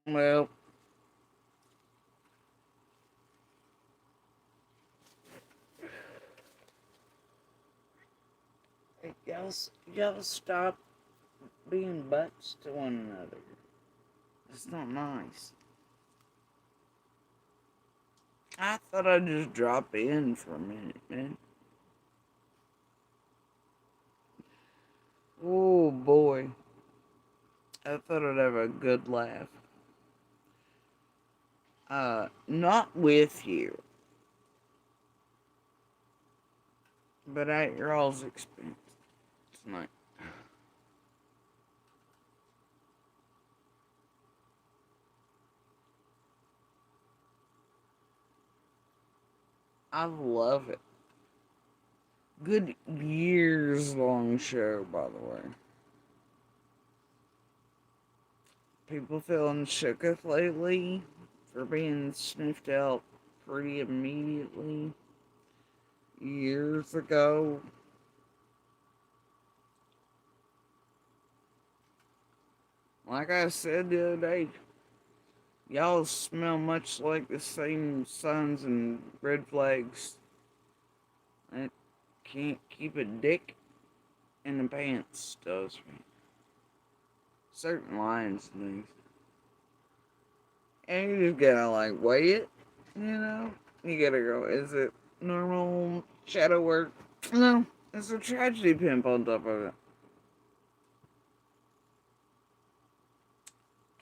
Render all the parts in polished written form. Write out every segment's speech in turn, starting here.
Well, y'all stop being butts to one another. It's not nice. I thought I'd just drop in for a minute, man. Oh boy. I thought I'd have a good laugh. Not with you, but at your all's expense tonight. I love it. Good years long show, by the way. People feeling shooketh lately for being sniffed out pretty immediately years ago. Like I said the other day, y'all smell much like the same signs and red flags that can't keep a dick in the pants does me. Certain lines and things. And you just gotta like weigh it, you know? You gotta go, is it normal shadow work? No, it's a tragedy pimp on top of it.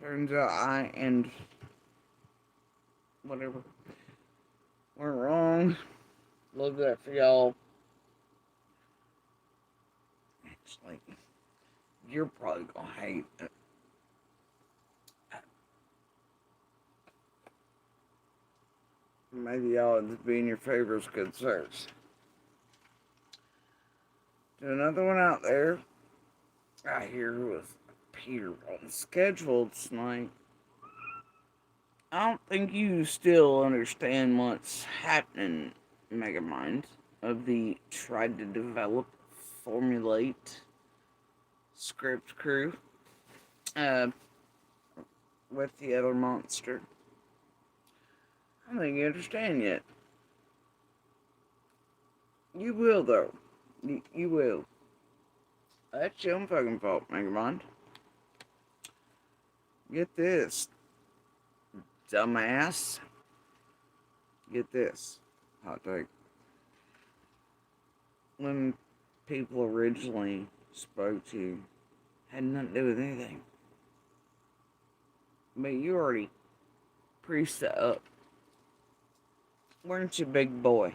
Turns out I and whatever were wrong. Love that for y'all. Actually, you're probably gonna hate it. Maybe y'all would be in your favorites, good sirs. There's another one out there. I hear was Peter on schedule tonight. I don't think you still understand what's happening, Megamind, of the tried to develop, formulate script crew uh, with the other monster. I don't think you understand yet. You will, though. You will. That's your own fucking fault, Megamind. Get this, dumbass. Get this. Hot take. When people originally spoke to you, had nothing to do with anything. But you already pre-set up. Weren't you, big boy?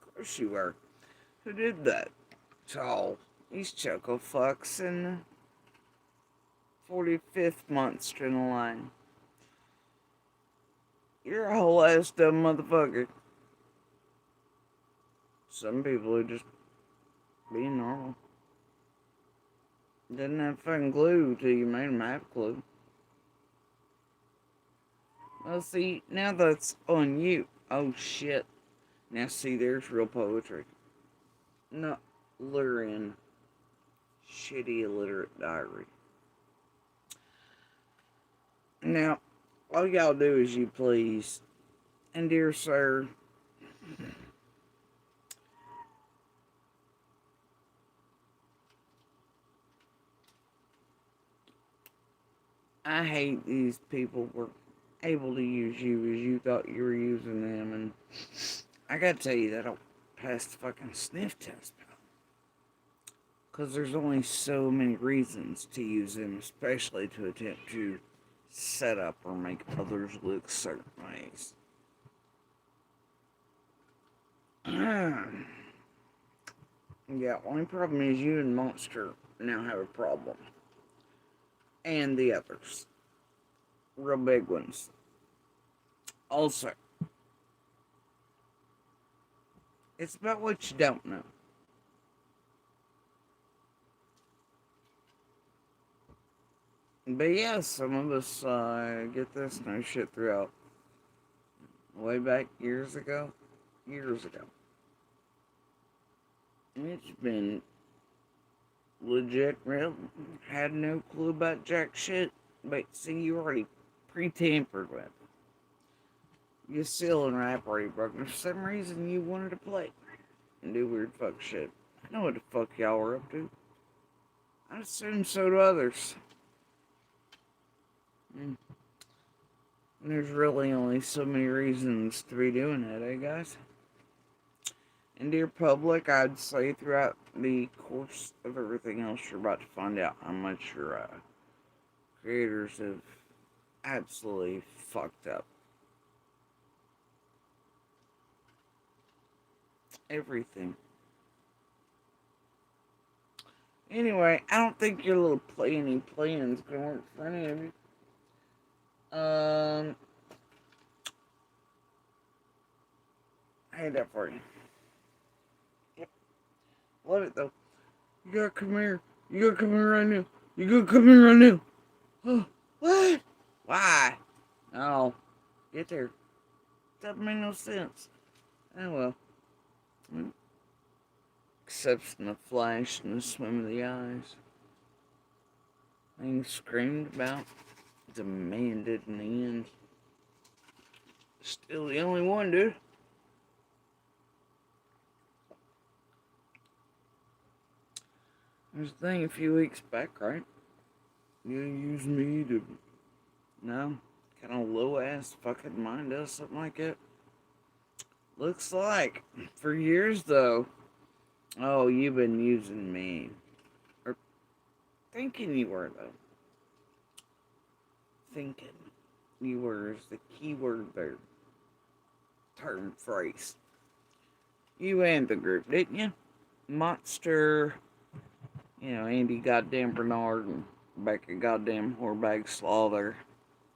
Of course you were. Who did that? To these choco fucks in the 45th monster in the line. You're a whole ass dumb motherfucker. Some people are just being normal. Didn't have fucking glue till you made them have glue. Well, see, now that's on you. Oh shit. Now see, there's real poetry. Not luring shitty illiterate diary. Now, all y'all do as you please. And dear sir, I hate these people were able to use you as you thought you were using them, and I gotta tell you that I'll pass the fucking sniff test, pal. Because there's only so many reasons to use them, especially to attempt to set up or make others look certain ways. Yeah, only problem is you and Monster now have a problem. And the others. Real big ones. Also, it's about what you don't know. But yeah, some of us get this no shit throughout. Way back years ago. Years ago. It's been legit real. Had no clue about jack shit. But see, you already pre-tampered with. You seal and wrap already broken. For some reason, you wanted to play and do weird fuck shit. I know what the fuck y'all were up to. I assume so do others. And there's really only so many reasons to be doing that, eh, guys? And dear public, I'd say throughout the course of everything else, you're about to find out how much your creators have absolutely fucked up. Everything. Anyway, I don't think your little plan's gonna work for any of you. I had that for you. Yep. Love it though. You gotta come here. You gotta come here right now. You gotta come here right now. Oh, what? Why? No. Get there. Doesn't make no sense. Oh well. Except in the flash and the swim of the eyes. Things screamed about, demanded in the end. Still the only one, dude. There's a thing a few weeks back, right? You use me to, no, kind of low ass fucking mind us, something like that. Looks like for years though. Oh, you've been using me, or thinking you were though. Thinking you were is the key word there. Term phrase. You and the group, didn't you? Monster, Andy goddamn Bernard and Becca goddamn whorebag Slaughter,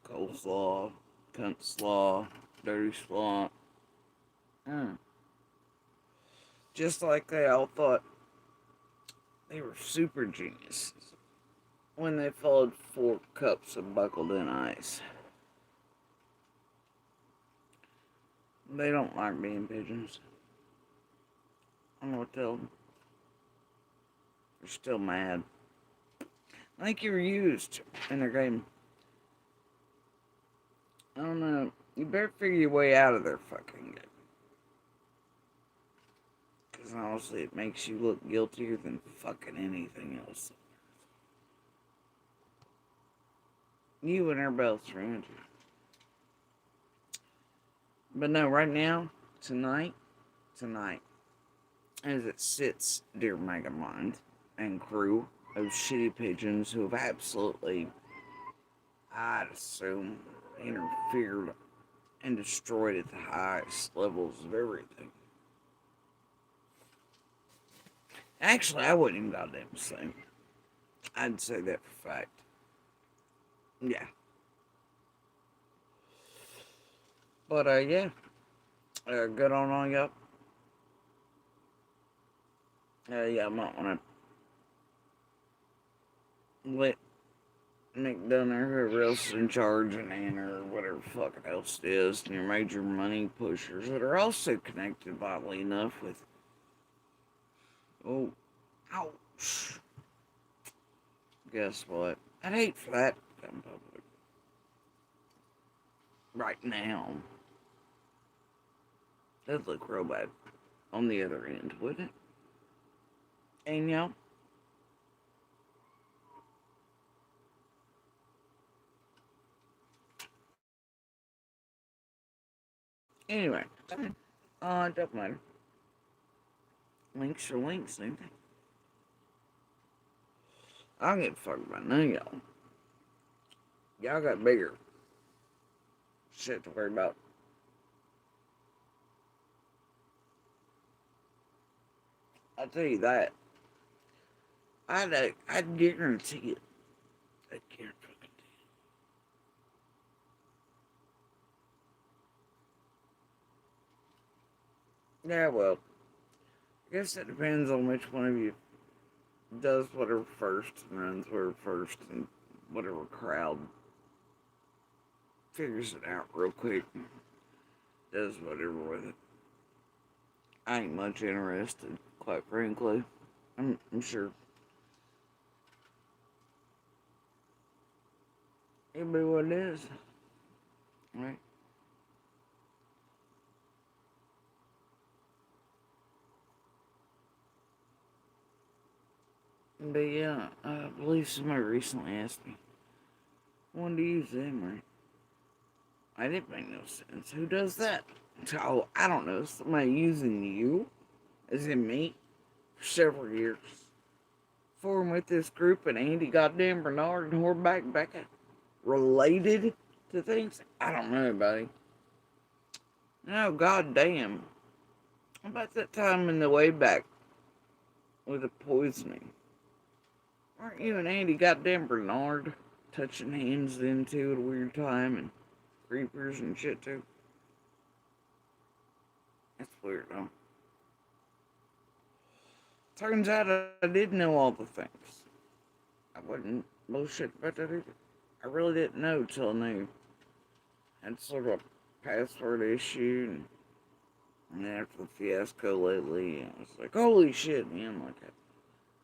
coleslaw, cunt slaw, dirty slaw. Just like they all thought they were super geniuses when they followed 4 cups of buckled in ice. They don't like being pigeons. I don't know what to tell them. They're still mad. I think you were used in their game. I don't know. You better figure your way out of their fucking game. Because honestly, it makes you look guiltier than fucking anything else. You and everybody else around you. But no, right now, tonight, as it sits, dear Megamind and crew of shitty pigeons who have absolutely, I'd assume, interfered and destroyed at the highest levels of everything. Actually, I wouldn't even goddamn say. I'd say that for fact. Yeah. But, yeah. Good on all y'all. Yeah, I might want to let McDonough, whoever else is in charge, and Anna, or whatever fucking else it is, and your major money pushers that are also connected, oddly enough, with. Oh, ouch. Guess what? I'd hate for that to become public. Right now. That'd look real bad on the other end, wouldn't it? And y'all? Anyway. It doesn't matter. Links are links, ain't they? I don't give a fuck about none of y'all. Y'all got bigger shit to worry about. I'll tell you that. I'd guarantee it. I'd guarantee it. Yeah, well, I guess it depends on which one of you does whatever first and runs whatever first and whatever crowd figures it out real quick and does whatever with it. I ain't much interested, quite frankly. I'm sure. It'll be what it is. Right? But yeah, I believe somebody recently asked me, when do you use them, right? I didn't make no sense. Who does that? So, I don't know. Somebody using you, as in me, for several years. Formed with this group and Andy goddamn Bernard and Horback Becca related to things? I don't know, buddy. No, goddamn. About that time in the way back with the poisoning. Weren't you and Andy goddamn Bernard touching hands then too at a weird time and creepers and shit too? That's weird, though. Turns out I did know all the things. I wasn't bullshit about that either. I really didn't know till I knew. I had sort of a password issue, and after the fiasco lately, I was like, holy shit, man, like,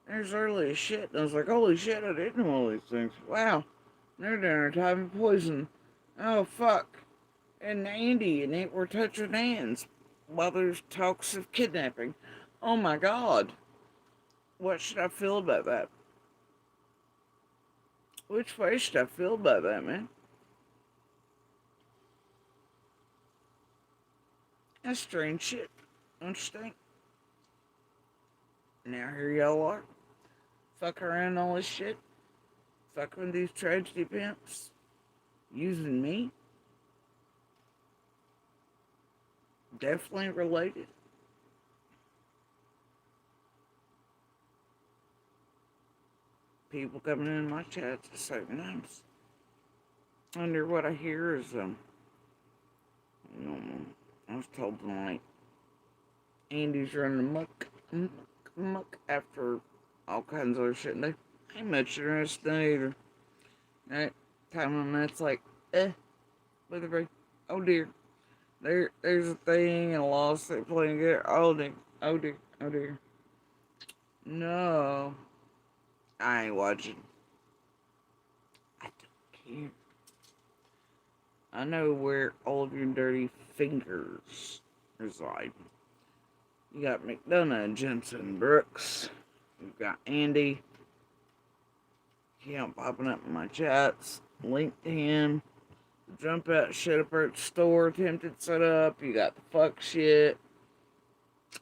there's early as shit. And I was like, holy shit, I didn't know all these things. Wow, they're down there typing poison. Oh, fuck. And Andy and it were touching hands while there's talks of kidnapping. Oh my god. What should I feel about that? Which way should I feel about that, man? That's strange shit. Understand? Now here y'all are. Fuck around all this shit. Fucking with these tragedy pimps. Using me. Definitely related. People coming in my chats at certain times. Under what I hear is, you know, I was told tonight, Andy's running muck after all kinds of other shit. And they ain't much interested in either. Right? Time on that's like, whatever. Oh dear. There's a thing and a lawsuit playing there. Oh dear. Oh dear. Oh dear. No. I ain't watching. I don't care. I know where all of your dirty fingers reside. You got McDonough, Jensen, Brooks. You've got Andy. Account popping up in my chats. Link to him. Jump out shit up at the store. Attempted setup. You got the fuck shit.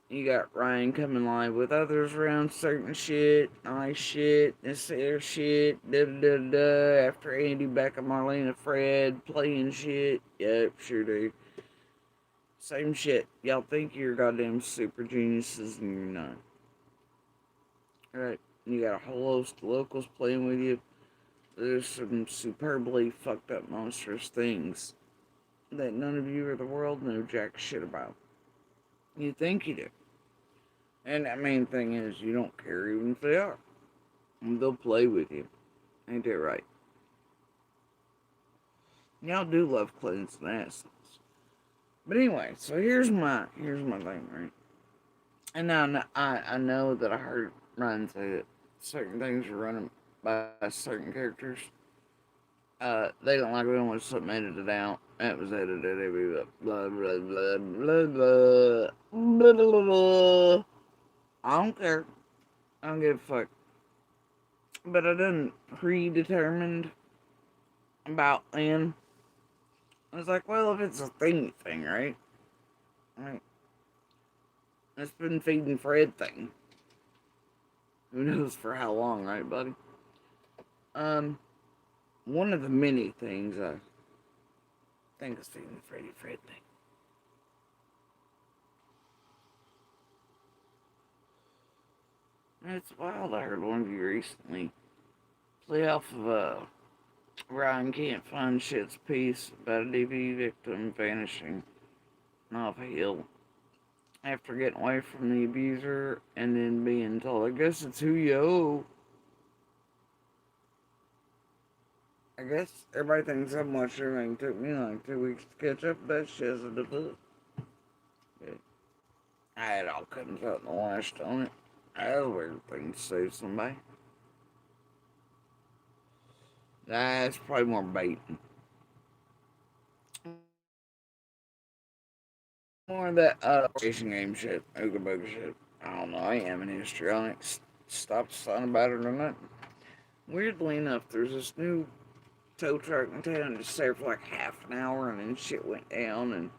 You got Ryan coming live with others around certain shit. Nice shit. This there shit. Da da da. After Andy back and Marlena Fred playing shit. Yep, sure do. Same shit. Y'all think you're goddamn super geniuses and you're not. Alright. You got a whole host of locals playing with you. There's some superbly fucked up monstrous things that none of you or the world know jack shit about. You think you do. And the main thing is you don't care even if they are. And they'll play with you. Ain't that right? Y'all do love cleansing assholes. But anyway, so here's my thing, right? And now I know that I heard Ryan say that certain things are running by certain characters. They don't like it when something edited out. It was edited. Blah blah blah blah blah blah blah blah. I don't care. I don't give a fuck. But I done predetermined about then. I was like, well, if it's a thing, right? Right. It's been feeding Fred thing. Who knows for how long, right, buddy? One of the many things I think is feeding Freddy Fred thing. And it's wild. I heard one of you recently play off of Ryan can't find shit's piece about a DV victim vanishing off a hill after getting away from the abuser and then being told, I guess it's who you owe. I guess everybody thinks I watched everything. It took me like 2 weeks to catch up with that shit as a debut. I had all kinds out in the last on it. I had a weird thing to say to somebody. That's probably more baiting. More of that racing game shit, Ooga Booga shit. I don't know. I am an histrionics. Stop sign about it or not. Weirdly enough, there's this new tow truck in town. Just there for like half an hour, and then shit went down, and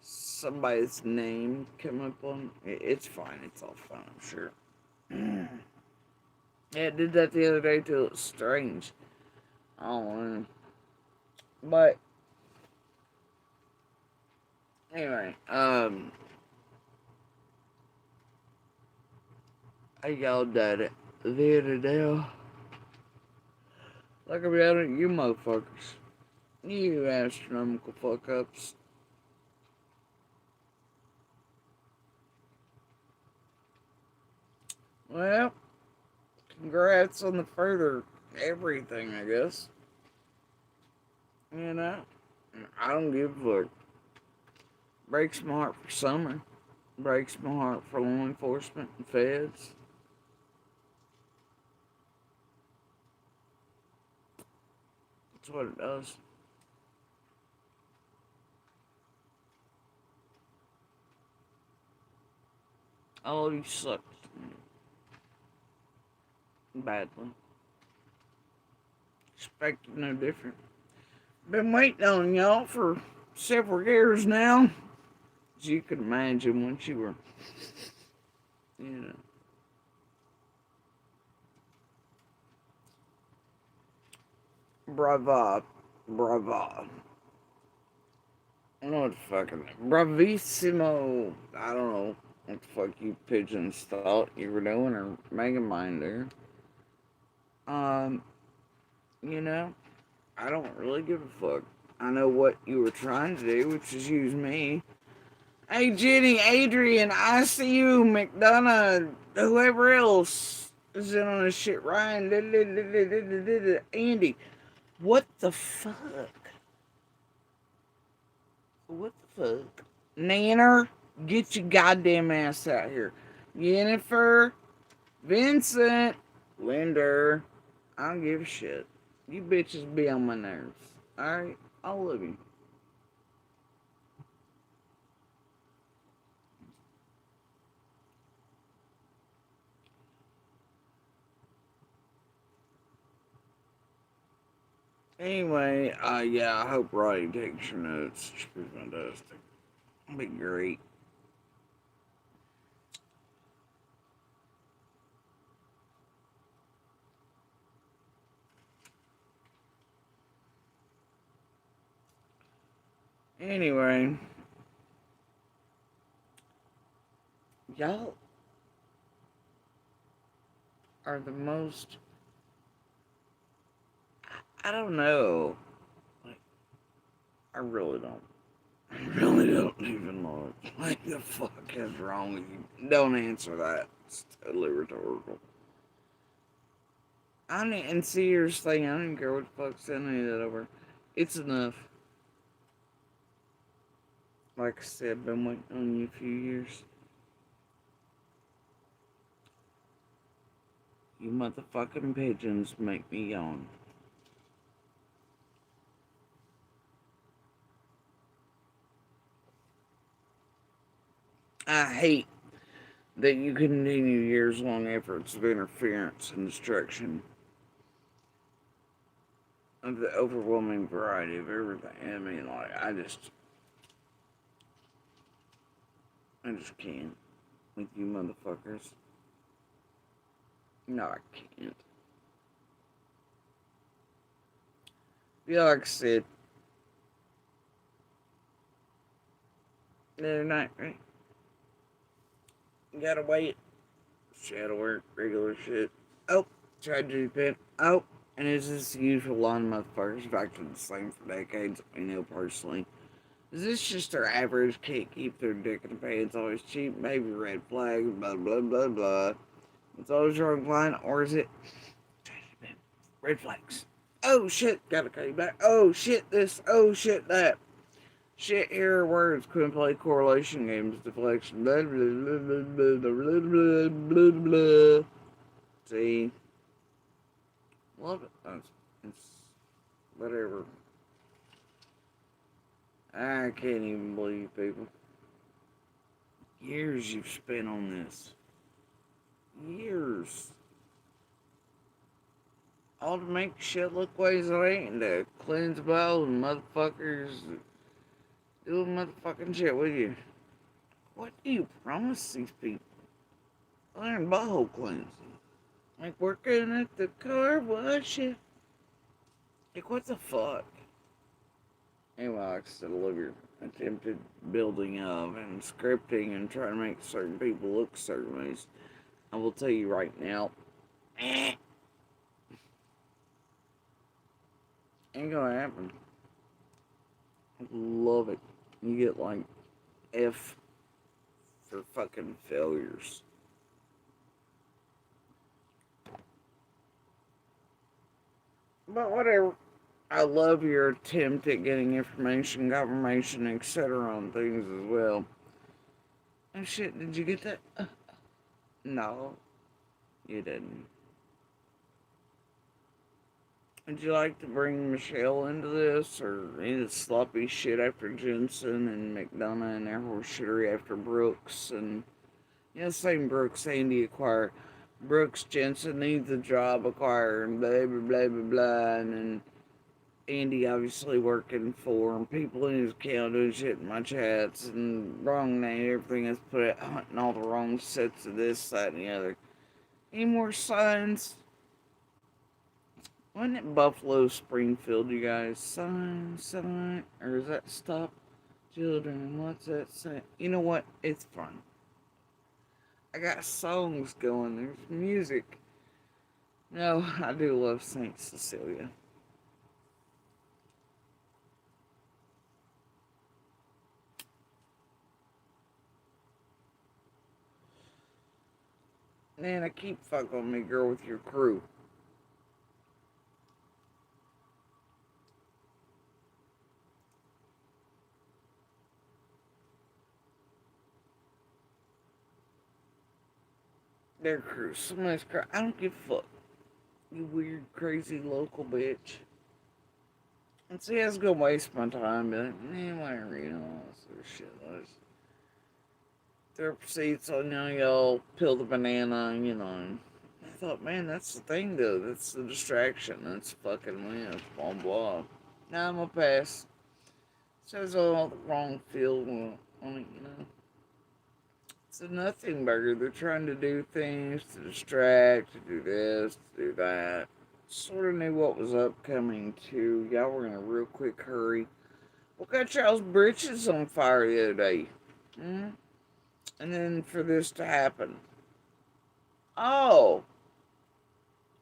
somebody's name came up on. It's fine. It's all fine. I'm sure. Yeah, it did that the other day too. It was strange. I don't know. But anyway, I yelled at it the other day. Like I'm yelling at you motherfuckers. You astronomical fuck ups. Well, congrats on the further everything, I guess. You know? I don't give a fuck. Breaks my heart for summer. Breaks my heart for law enforcement and feds. That's what it does. Oh, you sucked. Badly. Expected no different. Been waiting on y'all for several years now. As you could imagine once you were, you know. Brava. Brava. I don't know what the fucking. Bravissimo. I don't know what the fuck you pigeons thought you were doing or making mine there. Um, you know, I don't really give a fuck. I know what you were trying to do, which is use me. Hey, Jenny, Adrian, ICU, McDonough, whoever else is in on this shit, Ryan, Andy. What the fuck? What the fuck? Nanner, get your goddamn ass out here. Jennifer, Vincent, Linder, I don't give a shit. You bitches be on my nerves. Alright? I love you. Anyway, yeah, I hope Roddy takes your notes. It should be fantastic. It'll be great. Anyway, y'all are the most. I don't know. Like, I really don't. I really don't even know. What the fuck is wrong with you? Don't answer that. It's totally rhetorical. I don't, and seriously, I don't even care what the fuck send any of that over. It's enough. Like I said, I've been waiting on you a few years. You motherfucking pigeons make me yawn. I hate that you continue years long efforts of interference and destruction of the overwhelming variety of everything. I mean, like, I just can't with you motherfuckers. No, I can't. Yeah, like I said, they're not right. You gotta wait. Shadow work, regular shit. Oh, tragedy pimp. Oh, and is this the usual line motherfuckers back to the same for decades? We know personally. Is this just their average? Can't keep their dick in the pants, always cheap, maybe red flags, blah blah blah blah. It's always your own line, or is it red flags? Oh shit, gotta call you back. Oh shit, this. Oh shit, that. Shit, here words couldn't play correlation games, deflection, blah blah blah blah blah blah blah blah blah. See, love it. Whatever. I can't even believe people. Years you've spent on this. Years. All to make shit look ways it ain't. To cleanse balls and motherfuckers doing motherfucking shit with you. What do you promise these people? Learn butthole cleansing. Like working at the car wash. Like what the fuck? Anyway, like I said, I love your attempted building of and scripting and trying to make certain people look certain ways. I will tell you right now, ain't gonna happen. Love it. You get like F for fucking failures. But whatever. I love your attempt at getting information, confirmation, etc. on things as well. Oh shit, did you get that? No, you didn't. Would you like to bring Michelle into this, or any of the sloppy shit after Jensen and McDonough and their horse shittery after Brooks and same Brooks Andy acquire. Brooks Jensen needs a job acquiring, blah blah blah blah blah, and then Andy obviously working for him, people in his account doing shit in my chats, and wrong name, everything is put out, hunting all the wrong sets of this, that, and the other. Any more signs? Wasn't it Buffalo Springfield, you guys? Sign, or is that Stop Children? What's that say? You know what? It's fun. I got songs going, there's music. No, I do love St. Cecilia. Man, I keep fucking with me, girl, with your crew. Their crew, somebody's crew. I don't give a fuck. You weird, crazy local bitch. And see, I was gonna waste my time, but man, why are you all this other shit? Throw seats on y'all, peel the banana, I thought, man, that's the thing, though. That's the distraction. That's fucking live. Blah, blah. Now I'm gonna pass. Says all the wrong field on it. It's a nothing burger. They're trying to do things to distract, to do this, to do that. Sort of knew what was upcoming, too. Y'all were in a real quick hurry. What got y'all's britches on fire the other day? Hmm? And then for this to happen. Oh.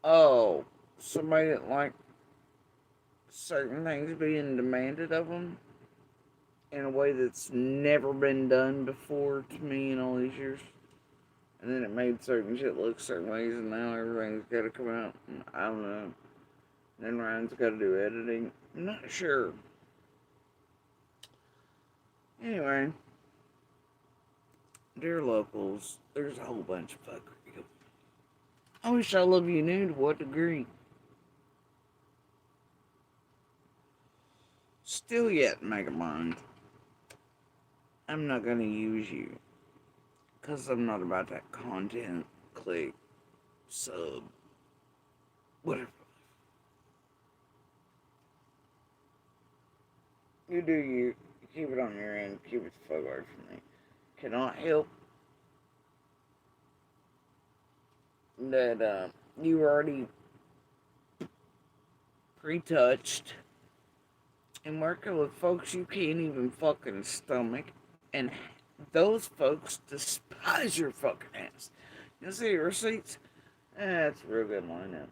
Oh. Somebody didn't like certain things being demanded of them in a way that's never been done before to me in all these years. And then it made certain shit look certain ways, and now everything's got to come out. And I don't know. And then Ryan's got to do editing. I'm not sure. Anyway, dear locals, there's a whole bunch of fuckery. I wish I love you knew to what degree. Still yet, Megamind. I'm not gonna use you. Because I'm not about that content, click, sub, whatever. You do you. Keep it on your end. Keep it the fuck away from me. Cannot help that you already pre-touched and working with folks you can't even fucking stomach, and those folks despise your fucking ass. You see your receipts? That's a real good lineup.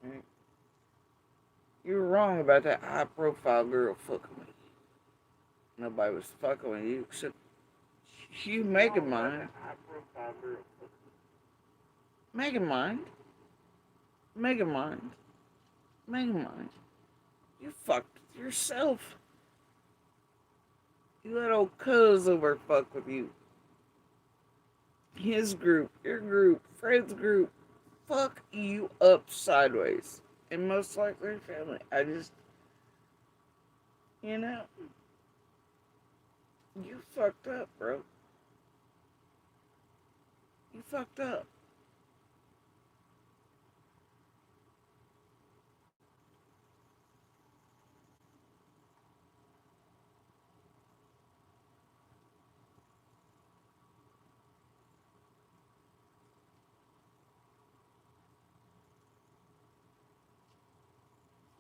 Right? You were wrong about that high-profile girl fucking with you. Nobody was fucking with you except you, Megamind. Megamind. Megamind. Megamind. You fucked with yourself. You let old cuz over fuck with you. His group, your group, Fred's group, fuck you up sideways. and most likely family. I just, you know, you fucked up, bro. You fucked up.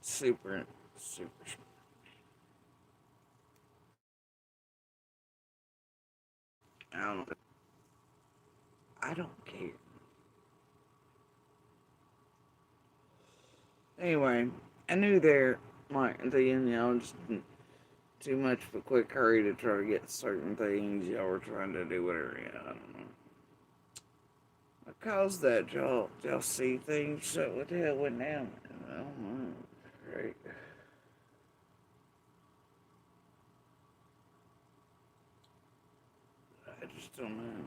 Super, super. I don't. I don't care. Anyway, I knew there might the just too much of a quick hurry to try to get certain things. Y'all were trying to do whatever. Yeah, I don't know. What caused that? Y'all see things? So what the hell went down? I don't know. Great. I just don't know.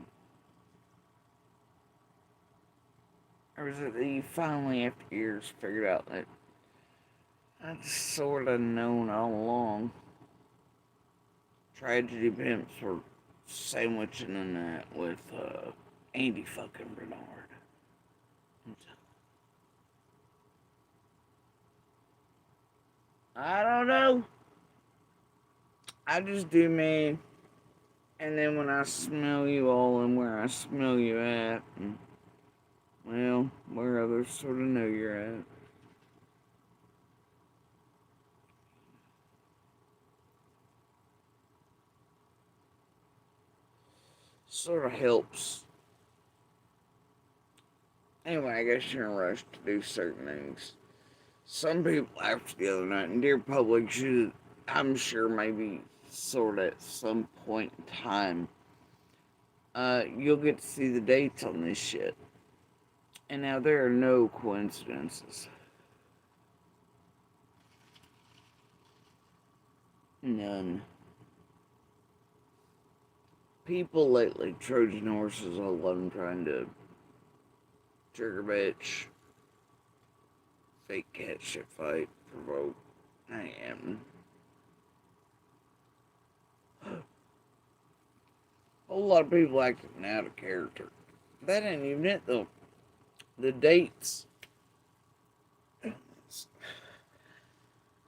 Or was it that you finally, after years, figured out that I'd sort of known all along? Tragedy pimps were sandwiching in that with Andy fucking Bernard. I don't know. I just do me, and then when I smell you all and where I smell you at, and, well, where others sort of know you're at. Sort of helps. Anyway, I guess you're in a rush to do certain things. Some people after the other night, and dear public should, I'm sure maybe sort of at some point in time, you'll get to see the dates on this shit. And now there are no coincidences. None. People lately, Trojan horses, all of them trying to trigger bitch, fake cat shit fight, provoke. I am. A whole lot of people acting out of character. That ain't even it though. The dates.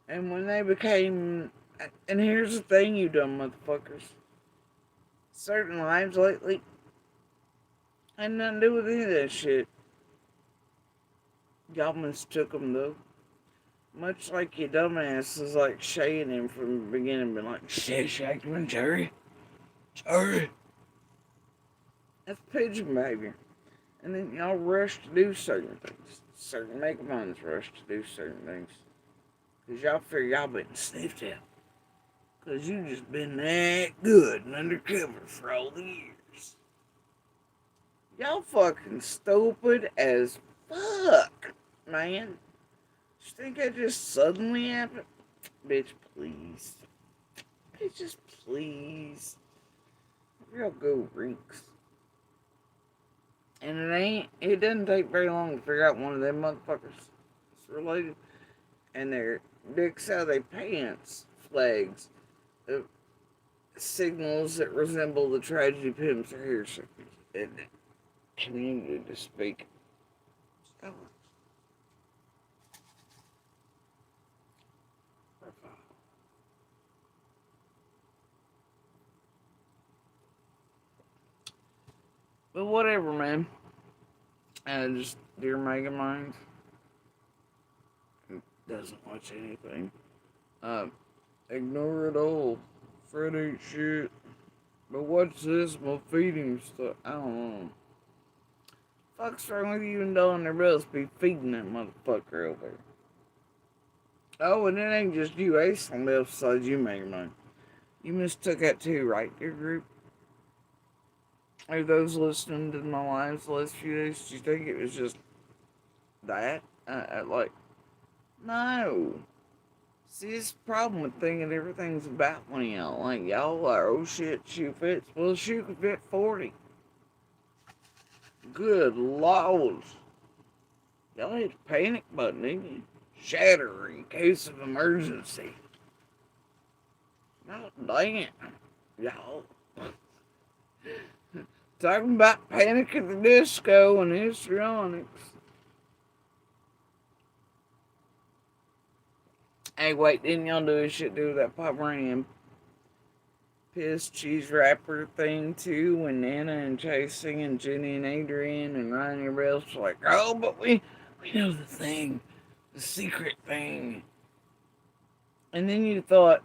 And when they became. And here's the thing, you dumb motherfuckers. Certain lives lately had nothing to do with any of that shit. Y'all mistook them though. Much like your dumbasses like Shay and him from the beginning, been like, Shay Shackman, Jerry. Jerry. That's pigeon behavior. And then y'all rush to do certain things. Certain make-a-minds rush to do certain things. Because y'all figure y'all been sniffed out. Because you just been that good and undercover for all the years. Y'all fucking stupid as fuck, man. You think that just suddenly happened? Bitch, please. Bitch, just please. Real go rinks. And it doesn't take very long to figure out one of them motherfuckers is related. And their dicks out of their pants flags signals that resemble the tragedy pimps are here in the community to speak. So, but whatever, man. And just dear Mega Mind doesn't watch anything. Ignore it all. Fred ain't shit. But what's this? My feeding stuff. I don't know. Fuck's wrong with you and Dawn? Their bells be feeding that motherfucker over there. Oh, and it ain't just you. Ace on the other side you, Mega Mind. You mistook that too, right, your group? Are those listening to my lives the last few days? Do you think it was just that? Like, no. See, this problem with thinking everything's about one of y'all. Like, y'all are, oh shit, shoe fits. Well, shoe could fit 40. Good lord. Y'all hit the panic button, didn't you? shatter in case of emergency. Oh, dang it. Y'all. Talking about Panic at the Disco and histrionics. Hey, wait, didn't y'all do a shit do with that Pomeranian piss cheese wrapper thing too? When Nana and Chase singing Jenny and Adrian and Ryan and everybody else was like, oh, but we know the thing, the secret thing. And then you thought,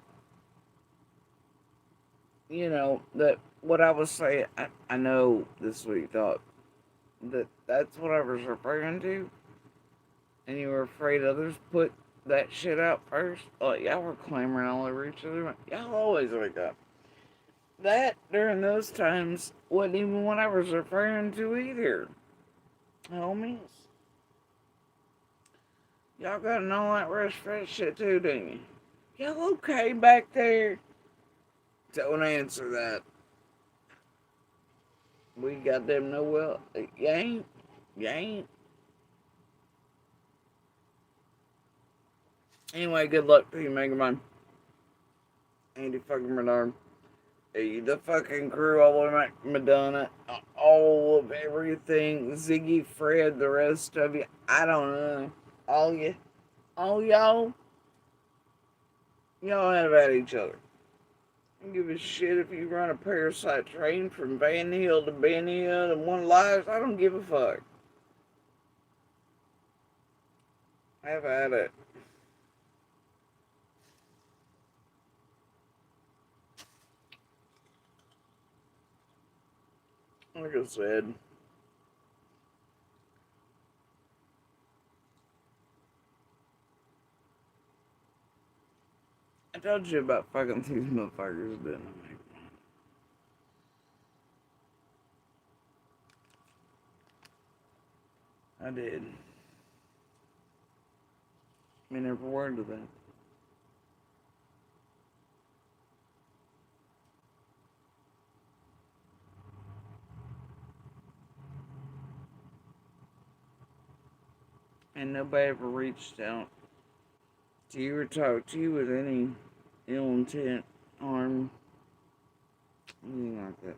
that what I was saying, I know this is what you thought, that's what I was referring to, and you were afraid others put that shit out first. Like, y'all were clamoring all over each other. Y'all always wake up. That, during those times, wasn't even what I was referring to either. Homies. Y'all gotta know that rest fresh shit too, don't you? Y'all okay back there? Don't answer that. We got them know well. You ain't. You ain't. Anyway, good luck to you, Megamind. Andy fucking Bernard. The fucking crew, all of Madonna, all of everything, Ziggy, Fred, the rest of you, I don't know. All y'all have at each other. I don't give a shit if you run a parasite train from Van Hill to Ben Hill and one lives. I don't give a fuck. Have at it. Like I said, I told you about fucking these motherfuckers, didn't I? I did. I mean, every word of that. And nobody ever reached out to you or talked to you with any ill intent, harm, anything like that.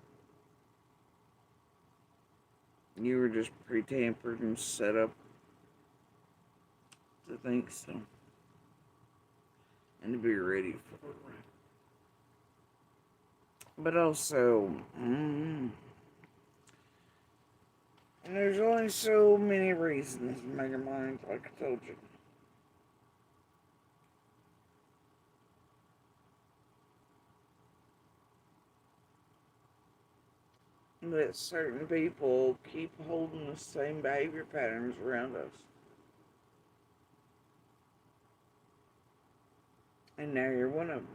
You were just pre-tampered and set up to think so. And to be ready for it. But also, and there's only so many reasons to make your mind, like I told you. That certain people keep holding the same behavior patterns around us. And now you're one of them.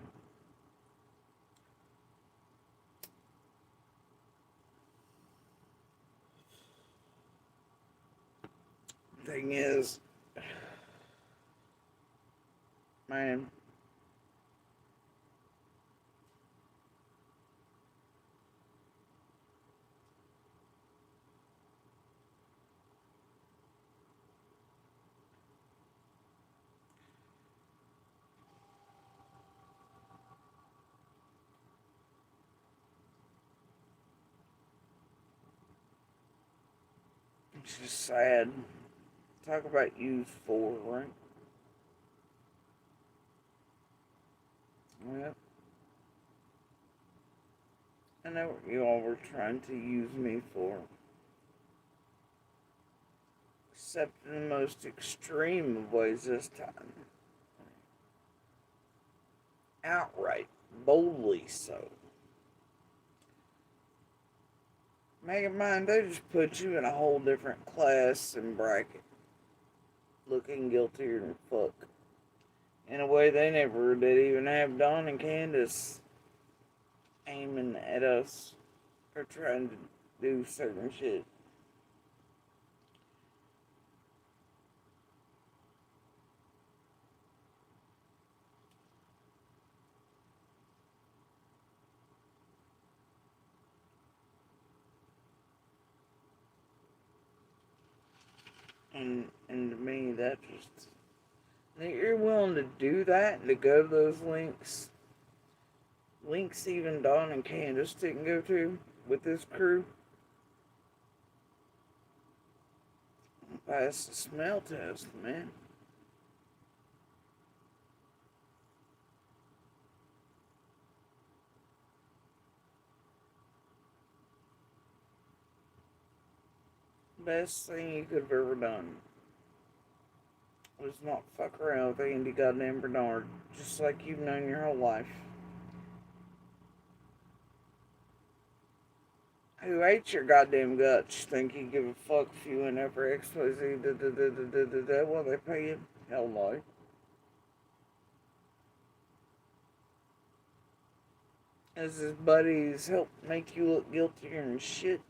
Thing is, man, it's just sad. Talk about youth for, right? Well, I know what you all were trying to use me for. Except in the most extreme of ways this time. Outright, boldly so. Make it mind, they just put you in a whole different class and bracket. Looking guiltier than fuck. In a way they never did even have Dawn and Candace aiming at us or trying to do certain shit. And to me, that just that you're willing to do that and to go to those links even Dawn and Candace didn't go to with this crew, pass the smell test, man. Best thing you could have ever done was not fuck around with Andy goddamn Bernard, just like you've known your whole life. Who hates your goddamn guts? Think you give a fuck if you went up for XYZ? What they pay you? Hell no. As his buddies help make you look guiltier and shit.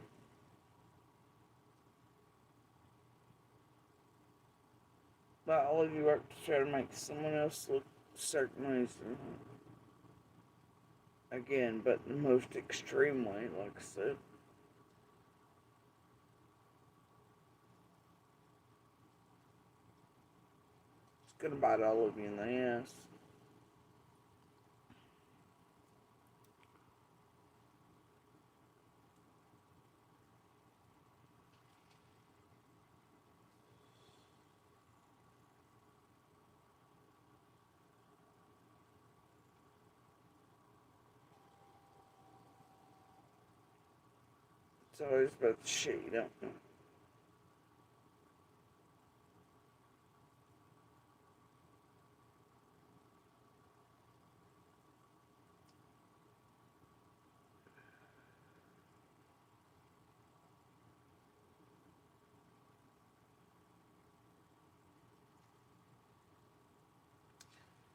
But all of you work to try to make someone else look certain ways. Again, but the most extreme way, like I said. It's gonna bite all of you in the ass. It's always about the shit you don't know.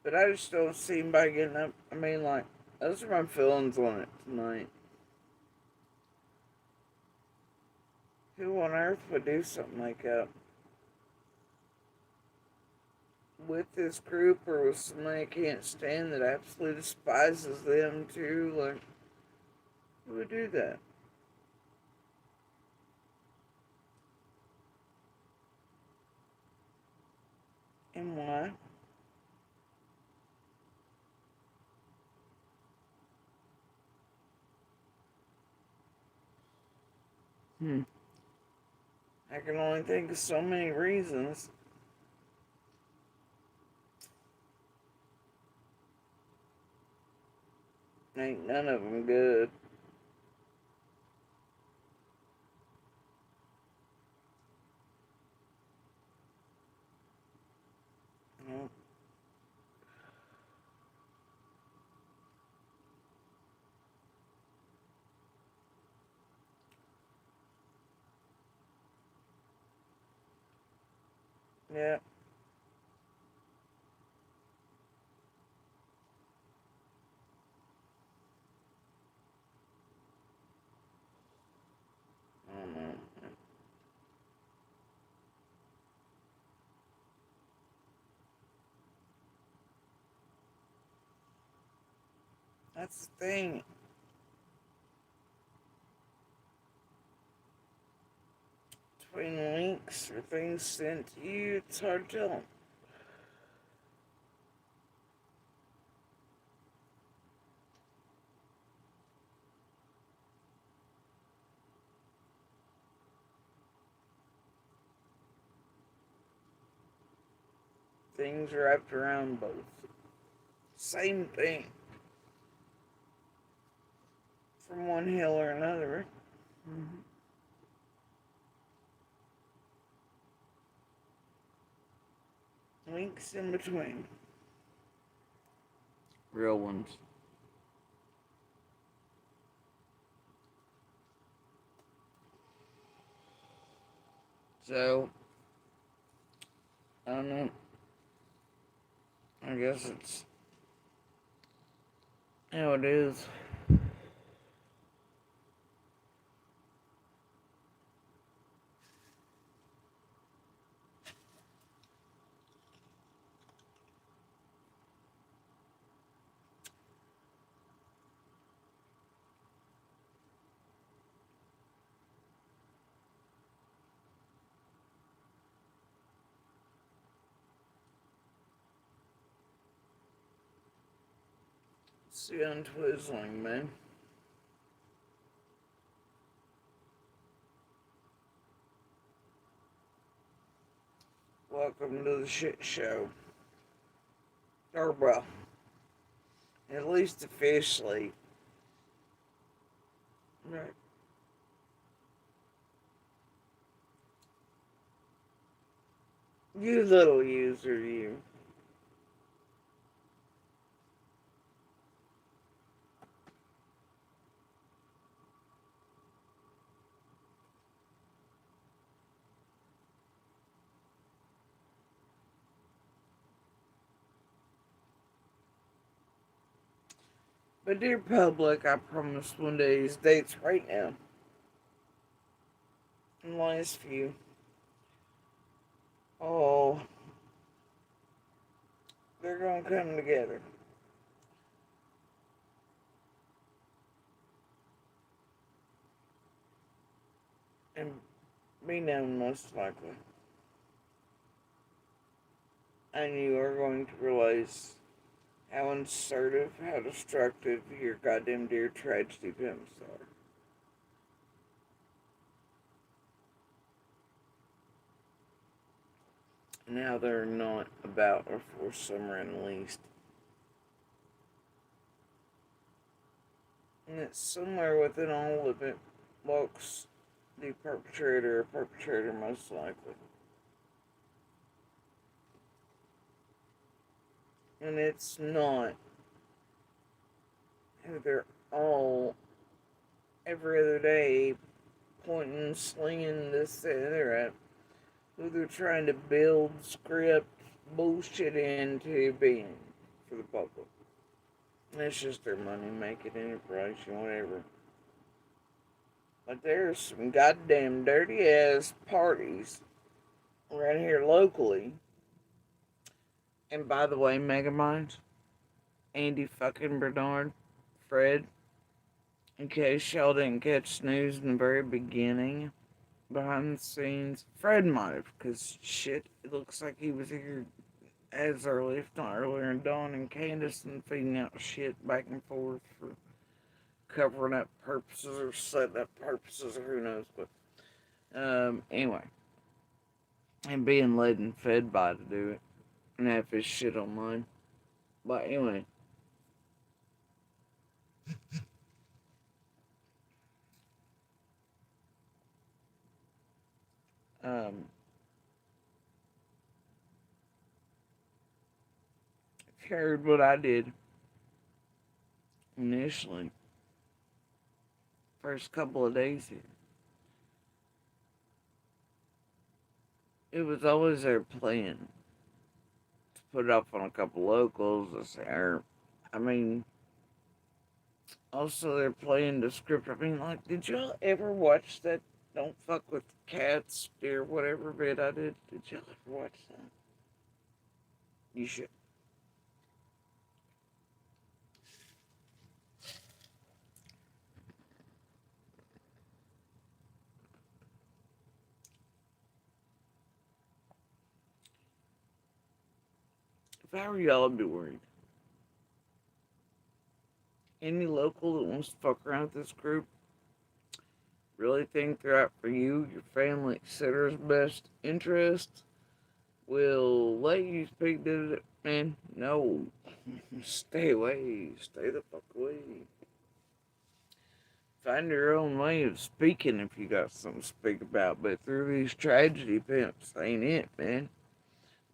But I just don't see anybody getting up. I mean, like, those are my feelings on it tonight. Who on earth would do something like that? With this group or with somebody I can't stand that absolutely despises them too? Like, who would do that? And why? Hmm. I can only think of so many reasons. Ain't none of them good. No. Yeah. I don't know. That's the thing. Between links or things sent to you, it's hard to tell. Things wrapped around both. Same thing. From one hill or another. Mm-hmm. Links in between. Real ones. So, I don't know. I guess it's how it is. See untwizzling, man. Welcome to the shit show. Or, well, at least officially. Right. You little user, you. But dear public, I promise one of these dates right now. In the last few. Oh, they're gonna come together. And be known most likely. And you are going to realize how assertive, how destructive your goddamn dear tragedy pimps are. Now they're not about or for summer in the least. And it's somewhere within all of it lurks the perpetrator or perpetrator most likely. And it's not who they're all every other day pointing, slinging this, that, and the other at. Who they're trying to build script bullshit into being for the public. It's just their money making enterprise and whatever. But there's some goddamn dirty ass parties right here locally. And by the way, Megamind, Andy fucking Bernard, Fred, in case y'all didn't catch news in the very beginning, behind the scenes, Fred might have, because shit, it looks like he was here as early, if not earlier, in Dawn and Candace and feeding out shit back and forth for covering up purposes or setting up purposes or who knows what. Anyway, and being led and fed by to do it and have his shit online. But anyway, um, if you heard what I did initially, first couple of days here, it was always their plan to put it up on a couple locals. I mean, also they're playing the script. I mean, like, did y'all ever watch that Don't Fuck with Cats or whatever bit I did? Did y'all ever watch that? You should. If I were y'all, I'd be worried. Any local that wants to fuck around with this group really think they're out for you, your family, etc's best interest, will let you speak to it. Man, no. Stay away. Stay the fuck away. Find your own way of speaking if you got something to speak about, but through these tragedy pimps ain't it, man.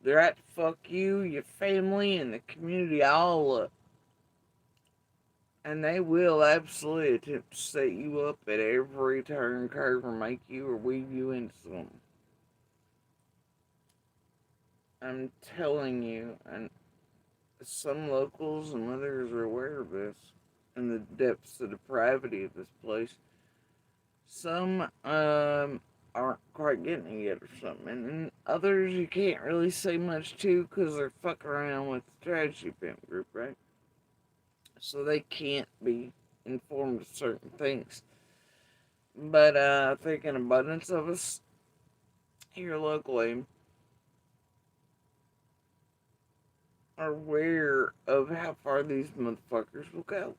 They're out to fuck you, your family, and the community all up. And they will absolutely attempt to set you up at every turn curve or make you or weave you into something. I'm telling you, and some locals and others are aware of this and the depths of depravity of this place. Some aren't quite getting it yet or something, and others you can't really say much to because they're fucking around with the tragedy pimp group, right? So they can't be informed of certain things. But I think an abundance of us here locally are aware of how far these motherfuckers will go.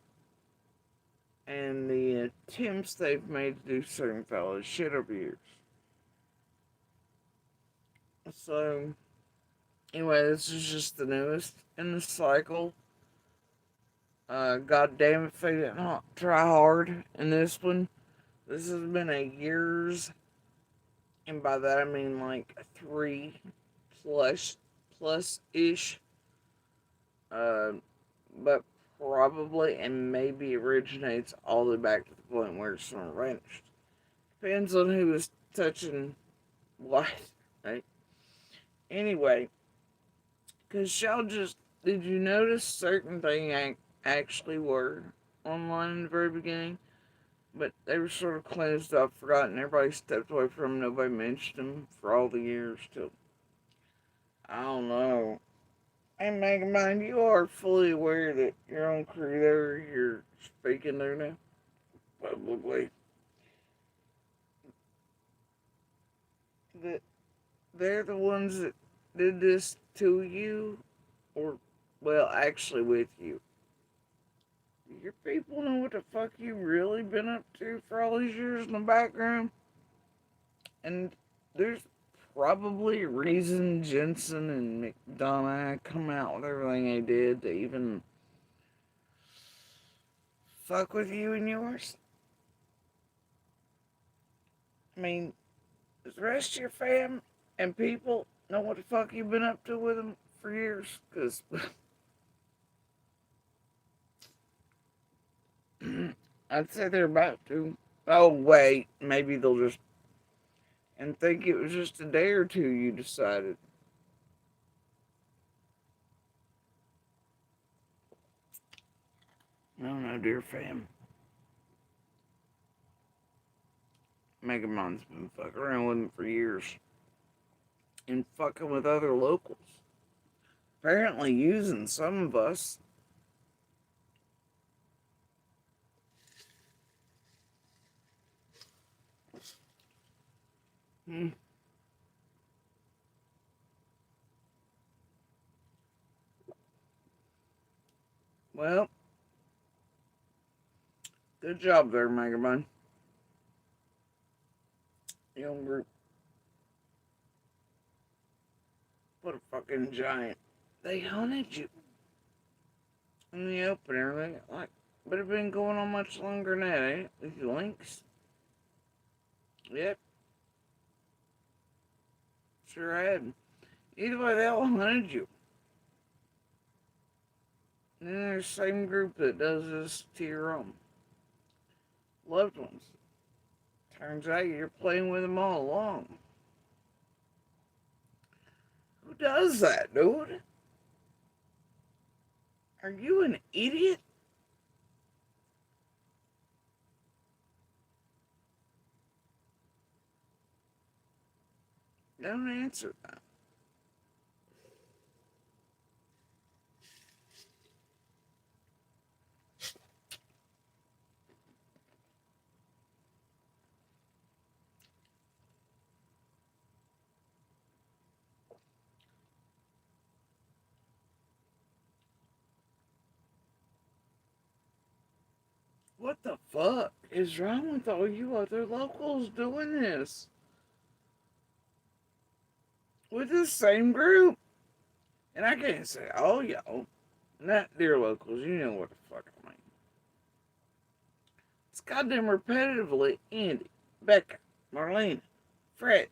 And the attempts they've made to do certain fellas shit over years. So, anyway, this is just the newest in the cycle. God damn it, if they didn't try hard in this one. This has been a years, and by that I mean like 3 plus ish, uh, but probably and maybe originates all the way back to the point where it's arranged. Depends on who is touching what, right? Anyway, because y'all just, did you notice certain things actually were online in the very beginning? But they were sort of cleansed up, forgotten. Everybody stepped away from them. Nobody mentioned them for all the years till, I don't know. Hey, Megamind, you are fully aware that your own crew there, you're speaking there now? Publicly. That they're the ones that did this to you? Or, well, actually with you. Do your people know what the fuck you really been up to for all these years in the background? And there's probably a reason Jensen and McDonough come out with everything they did to even fuck with you and yours. I mean, does the rest of your fam and people know what the fuck you've been up to with them for years? Because I'd say they're about to. Oh, wait, maybe they'll just. And think it was just a day or two you decided. I don't know, dear fam. Megamon's been fucking around with them for years. And fucking with other locals. Apparently using some of us. Hmm. Well, good job there, Megamon. Young group. What a fucking giant. They hunted you in the open and everything. Like, but it been going on much longer than that, ain't it? With the links. Yep, sure had. Either way, they all hunted you. And then there's the same group that does this to your own loved ones. Turns out you're playing with them all along. Who does that, dude? Are you an idiot? Don't answer that. What the fuck is wrong with all you other locals doing this? With the same group? And I can't say, oh, y'all. Not dear locals, you know what the fuck I mean. It's goddamn repetitively Andy, Becca, Marlena, Fred,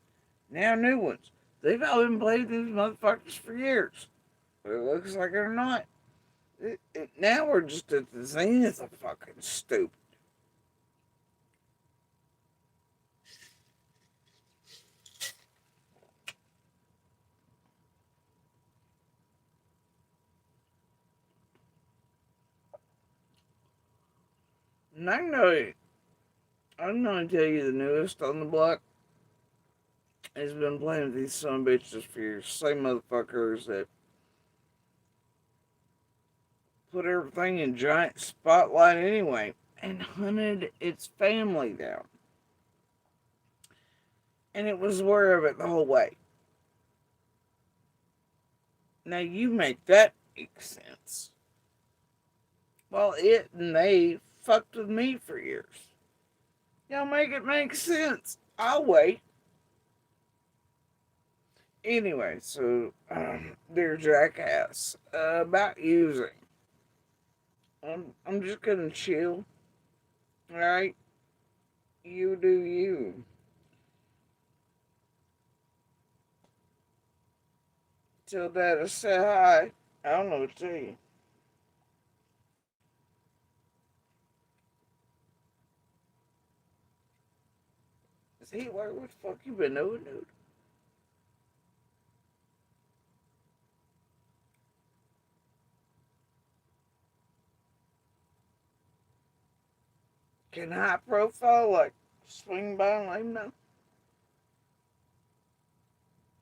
now new ones. They've all been playing these motherfuckers for years. But it looks like they're not. Now we're just at the zenith of fucking stupid. And I'm gonna tell you the newest on the block has been playing with these son of bitches for years. Same motherfuckers that put everything in giant spotlight anyway and hunted its family down. And it was aware of it the whole way. Now you make that make sense. Well, it and they fucked with me for years. Y'all make it make sense. I'll wait. Anyway, so, dear jackass, about using. I'm just gonna chill. Alright? You do you. Till Dad say hi. I don't know what to tell you. Is he like, what the fuck you been doing, dude? Can high profile, like, swing by and let him know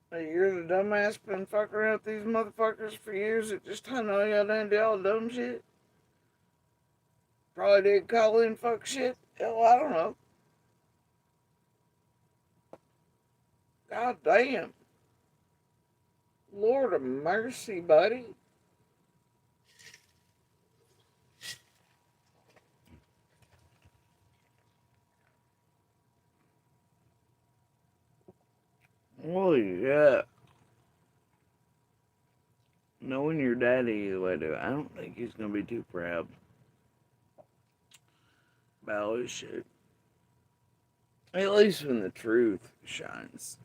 that you're the dumbass been fucking around with these motherfuckers for years that just don't know y'all done do all the dumb shit? Probably did call in fuck shit. Hell, I don't know. God damn. Lord of mercy, buddy. Holy yeah. Knowing your daddy the way to, I don't think he's gonna be too proud about all this shit. At least when the truth shines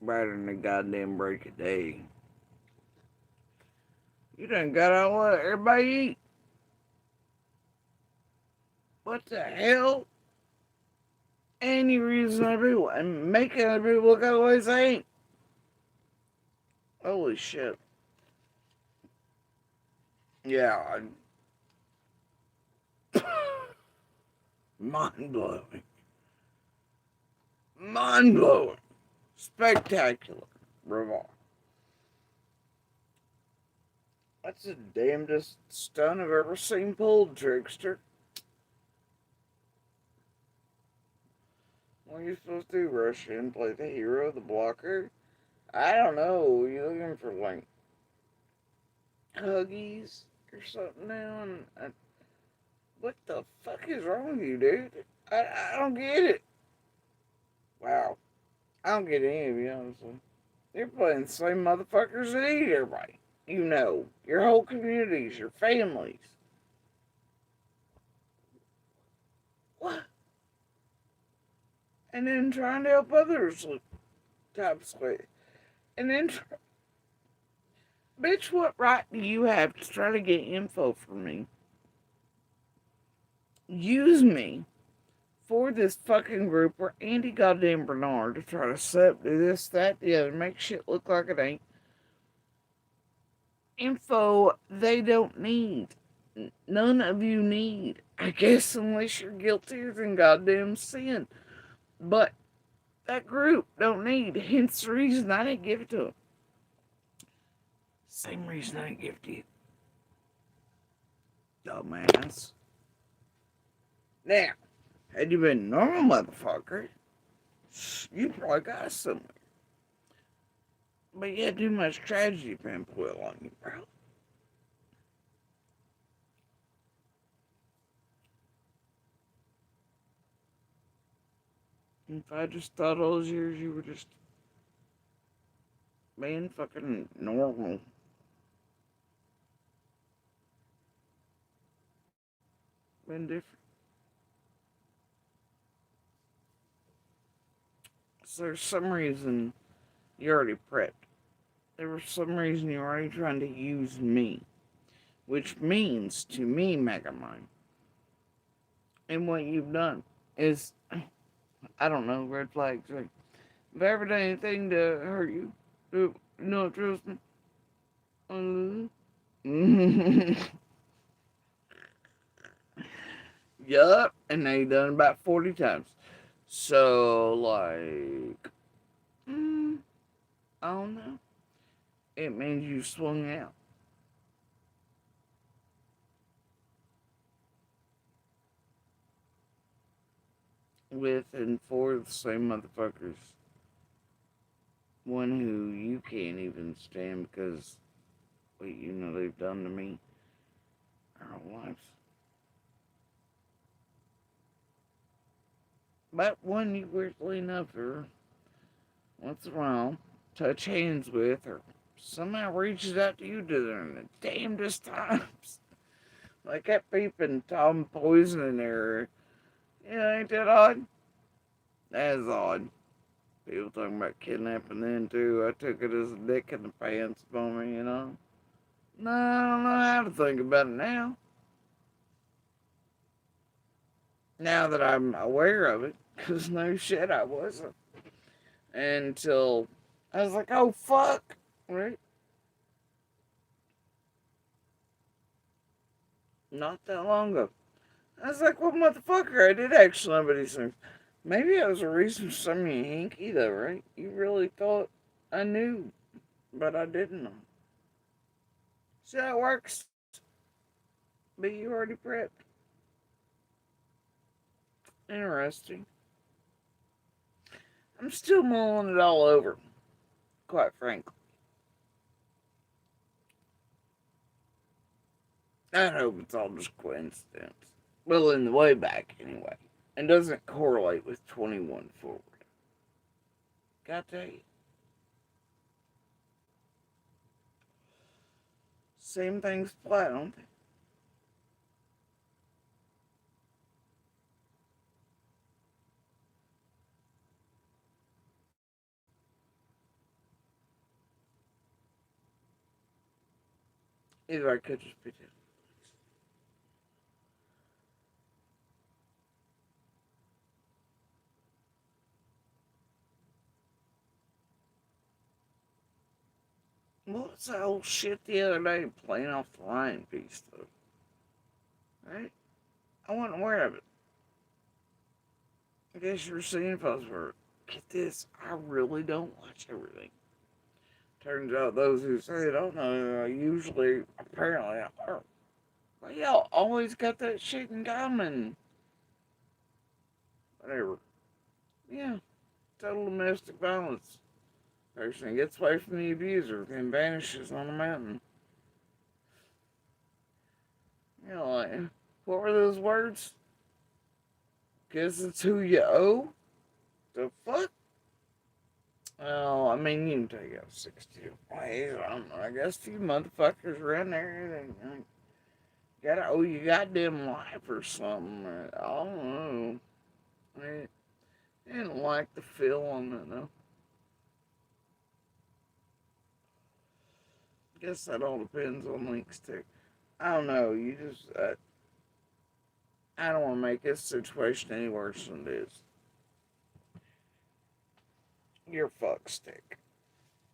brighter than a goddamn break of day. You done got all what everybody eat. What the hell? Any reason I do and making everybody look out the way they ain't. Holy shit. Yeah. Mind blowing. Mind blowing. Spectacular. Revolve. That's the damnedest stunt I've ever seen pulled, Trickster. What are you supposed to do? Rush in, play the hero, the blocker? I don't know. You looking for, like, Huggies or something now? And what the fuck is wrong with you, dude? I don't get it. Wow. I don't get any of you, honestly. You're playing the same motherfuckers that eat everybody. You know. Your whole communities, your families. What? And then trying to help others look type sweet. And then, bitch, what right do you have to try to get info from me? Use me for this fucking group where Andy goddamn Bernard to try to set up, do this, that, the other, make shit look like it ain't. Info they don't need. None of you need. I guess unless you're guiltier than goddamn sin. But that group don't need. Hence the reason I didn't give it to them. Same reason I didn't give it to you. Dumbass. Now, had you been a normal motherfucker, you probably got somewhere. But you had too much tragedy been put on you, bro. If I just thought all those years you were just being fucking normal. Been different. So there's some reason you already prepped. There was some reason you're already trying to use me. Which means to me, Megamind, and what you've done is, I don't know, red flags. Like, if I ever done anything to hurt you, no, trust me. Yup, and they done about 40 times. So, like, I don't know. It means you swung out with and for the same motherfuckers. One who you can't even stand because what they've done to me our whole lives. But one you weirdly enough or once in a while touch hands with or somehow reaches out to you during the damnedest times. Like that peeping Tom Poison in there. Yeah, ain't that odd? That is odd. People talking about kidnapping then too. I took it as a dick in the pants moment. No, I don't know how to think about it now. Now that I'm aware of it, because no shit, I wasn't. Until I was like, oh fuck, right? Not that long ago. I was like, well, motherfucker, I did actually know about these things. Maybe that was a reason for some of you hinky, though, right? You really thought I knew, but I didn't know. See how it works? But you already prepped. Interesting. I'm still mulling it all over, quite frankly. I hope it's all just coincidence. Well, in the way back, anyway. And doesn't correlate with 21 forward. Got to tell you. Same things apply, don't they? Either I could just be different. What was that old shit the other day playing off the line piece, though? Right? I wasn't aware of it. I guess you were seeing posts where, get this, I really don't watch everything. Turns out those who say they don't know usually, apparently, are. Well, y'all always got that shit in common. Whatever. Yeah, total domestic violence. Person gets away from the abuser and vanishes on a mountain. Like, what were those words? Guess it's who you owe? The fuck? Well, I mean, you can take out 60 ways. I don't know. I guess a few motherfuckers around there that gotta owe you goddamn life or something. I don't know. I didn't like the feel on it, though. Guess that all depends on links, too. I don't know. I don't want to make this situation any worse than it is. You're a fuck stick.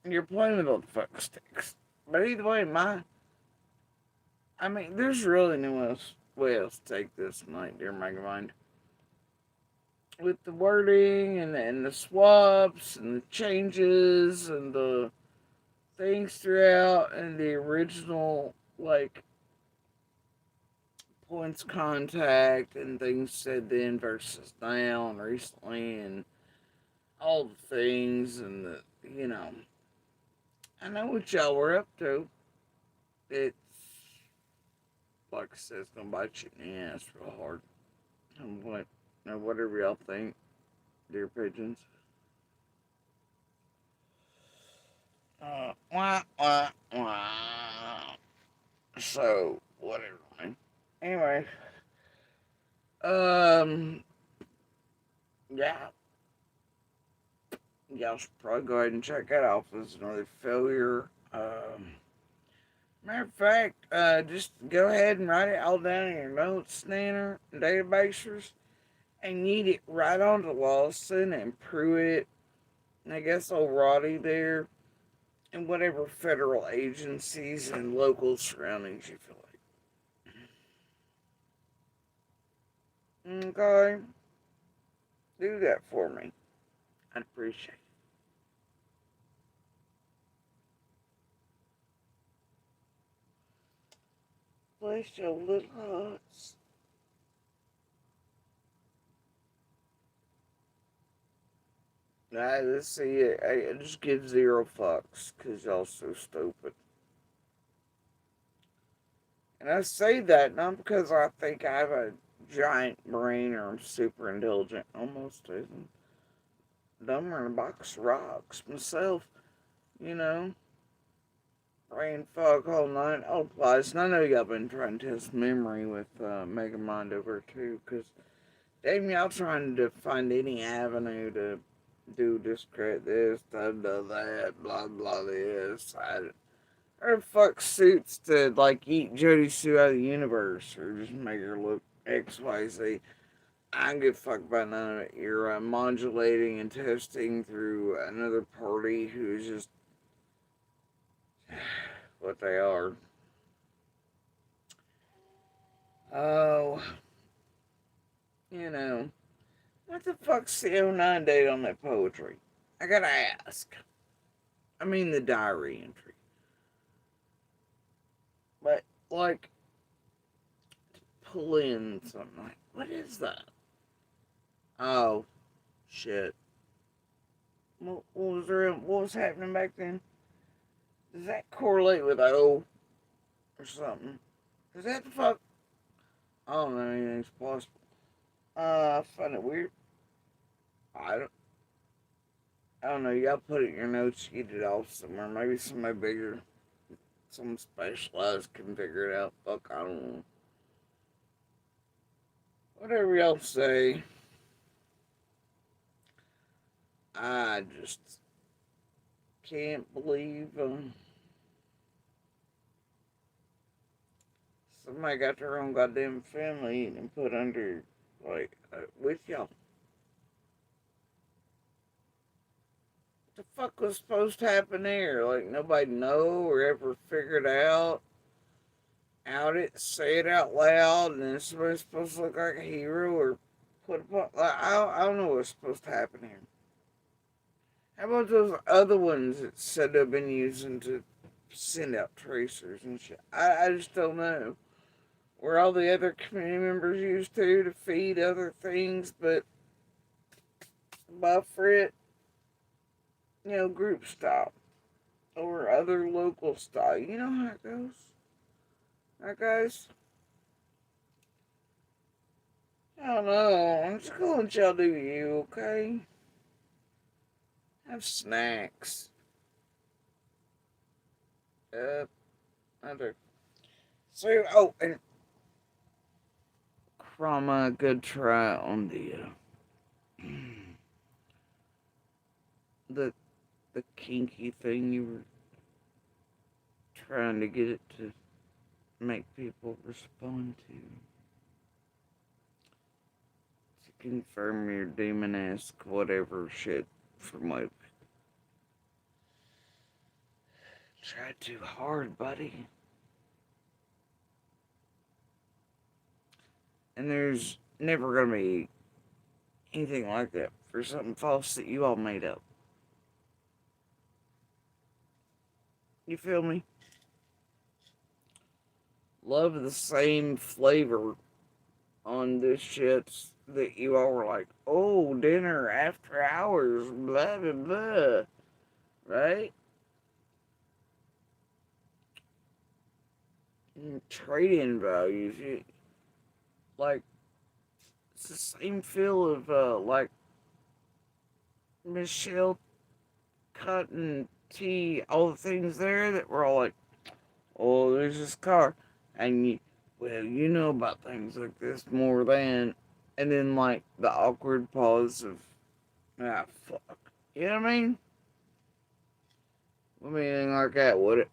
You're playing with the fuck sticks. But either way, I mean, there's really no way else to take this tonight, dear Megamind. With the wording and the swaps and the changes and the things throughout and the original, like, points contact and things said then versus now and recently and all the things and I know what y'all were up to. It's, like I said, it's gonna bite you in the ass real hard. And whatever y'all think, dear pigeons. Wah, wah, wah. So, whatever, man. Anyway, um, yeah, y'all should probably go ahead and check that out. This is another failure. Matter of fact, just go ahead and write it all down in your notes, Nanner, databases, and need it right onto Lawson and Pruitt, and I guess old Roddy there, and whatever federal agencies and local surroundings you feel like. Okay? Do that for me. I'd appreciate it. Bless your little hearts. Nah, let's see it. I just give zero fucks, because y'all so stupid. And I say that not because I think I have a giant brain or I'm super intelligent, almost even dumber than a box of rocks myself, you know. Brain fog all night all applies. And I know y'all been trying to test memory with Mega Mind over too, because damn y'all trying to find any avenue to do discredit this, da that, blah blah this. Or fuck suits to like eat Jodie Sue out of the universe or just make her look XYZ. I don't give a fuck about none of it. You're modulating and testing through another party who's just what they are. Oh, you know, what the fuck's the '09 date on that poetry? I gotta ask. I mean the diary entry. But, like, pull in something like, what is that? Oh, shit. What was happening back then? Does that correlate with O or something? Is that the fuck? I don't know anything's possible. I find it weird. I don't. I don't know. You gotta put it in your notes. Get it off somewhere. Maybe somebody bigger, some specialized can figure it out. Fuck, I don't know. Whatever y'all say. I just can't believe somebody got their own goddamn family and put under like with y'all. What the fuck was supposed to happen there? Like nobody know or ever figured out it, say it out loud, and then somebody's supposed to look like a hero or put up. Like, I don't know what's supposed to happen here. How about those other ones that said they've been using to send out tracers and shit? I just don't know. Where all the other community members used to feed other things, but buffer it, group style or other local style. You know how it goes. Right, guys? I don't know. I'm just gonna let y'all do you, okay? Have snacks. Other. So, oh, and Chroma, good try on the the kinky thing you were trying to get it to make people respond to confirm your demon-esque whatever shit from what tried too hard, buddy. And there's never gonna be anything like that for something false that you all made up. You feel me? Love the same flavor on this shit that you all were like, oh, dinner after hours, blah, blah, blah. Right? Trade-in values. Like, it's the same feel of, like, Michelle Cotton Tea, all the things there that were all like, oh, there's this car. And well, you know about things like this more than. And then, like, the awkward pause of, fuck. You know what I mean? Wouldn't be anything like that, would it?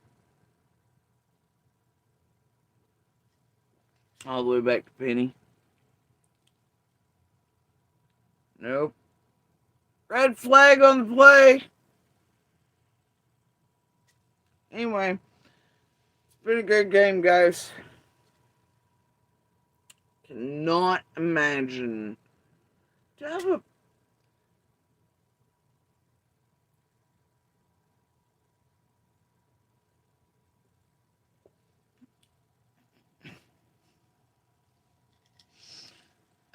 All the way back to Penny. Nope. Red flag on the play. Anyway, it's been a good game, guys. Cannot imagine. Do I have a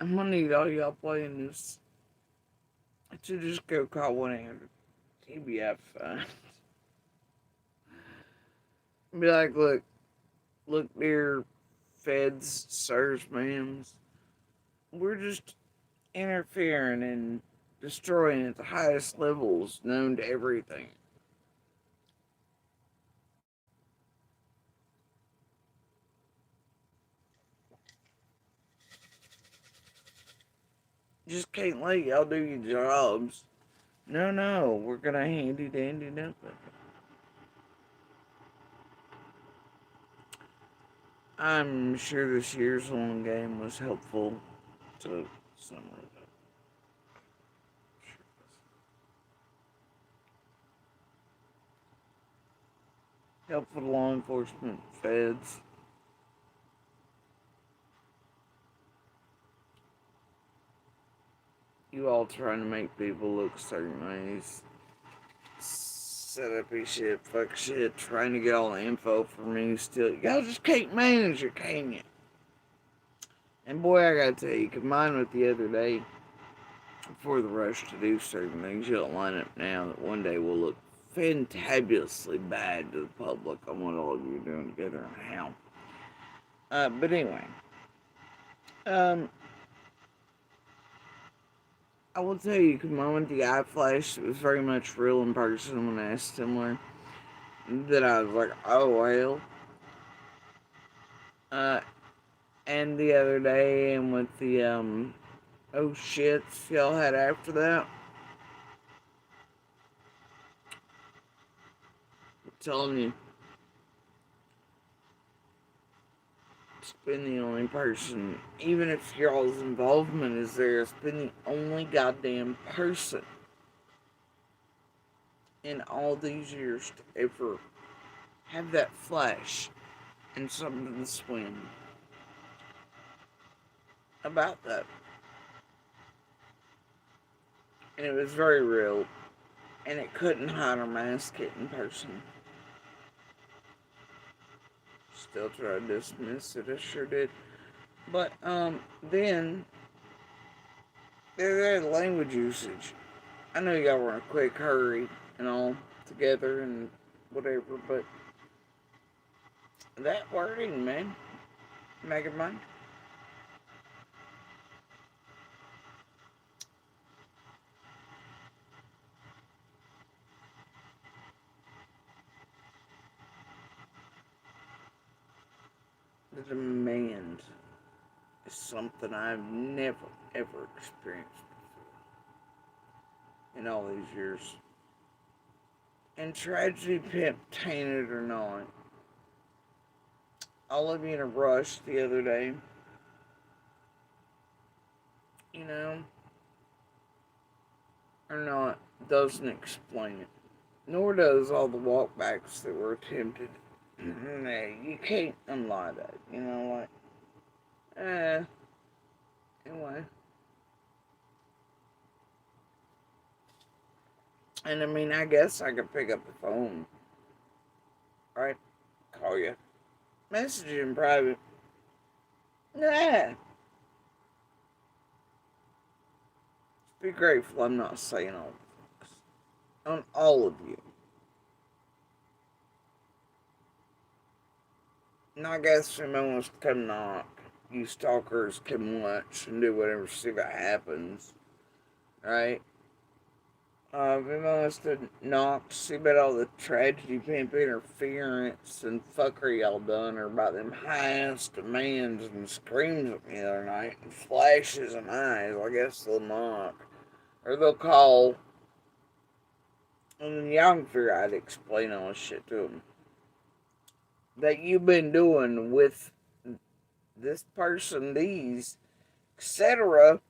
I'm gonna need all y'all playing this to just go call 1-800 TBF. Be like, look, dear feds, sirs, ma'ams. We're just interfering and destroying at the highest levels known to everything. Just can't let y'all do your jobs. No, no, we're gonna handy dandy nothing. I'm sure this year's long game was helpful to some of it. Helpful to law enforcement, feds. You all trying to make people look certain ways. Set up your shit, fuck shit, trying to get all the info from me still. Y'all just can't manage it, can you? And boy, I gotta tell you, combined with the other day, before the rush to do certain things, you don't line up now that one day will look fantabulously bad to the public on what all of you are doing together and how. But anyway, um, I will tell you, the moment the eye flashed, it was very much real in person when I asked similar. That I was like, oh well. Uh, and the other day, and with the oh shits y'all had after that, I'm telling you, it's been the only person, even if y'all's involvement is there, it's been the only goddamn person in all these years to ever have that flash and something swim about that. And it was very real, and it couldn't hide or mask it in person. Still try to dismiss it, I sure did. But, then, there's language usage. I know y'all were in a quick hurry and all together and whatever, but that wording, man, making mine. The demand is something I've never, ever experienced in all these years. And tragedy, Pimp, tainted or not, all of you in a rush the other day, you know, or not, doesn't explain it. Nor does all the walkbacks that were attempted. You can't unlie that, you know, like, anyway. And I mean, I guess I could pick up the phone, right? Call you. Message you in private. Nah. Be grateful I'm not saying all this. On all of you. And I guess if anyone wants to come knock, you stalkers can watch and do whatever, see what happens. Right? If anyone wants to knock, see about all the tragedy, pimp interference and fuckery y'all done, or about them highest demands and screams at me the other night, and flashes and eyes, I guess they'll knock. Or they'll call, and then y'all can figure out how to explain all this shit to them. That you've been doing with this person, these, etc.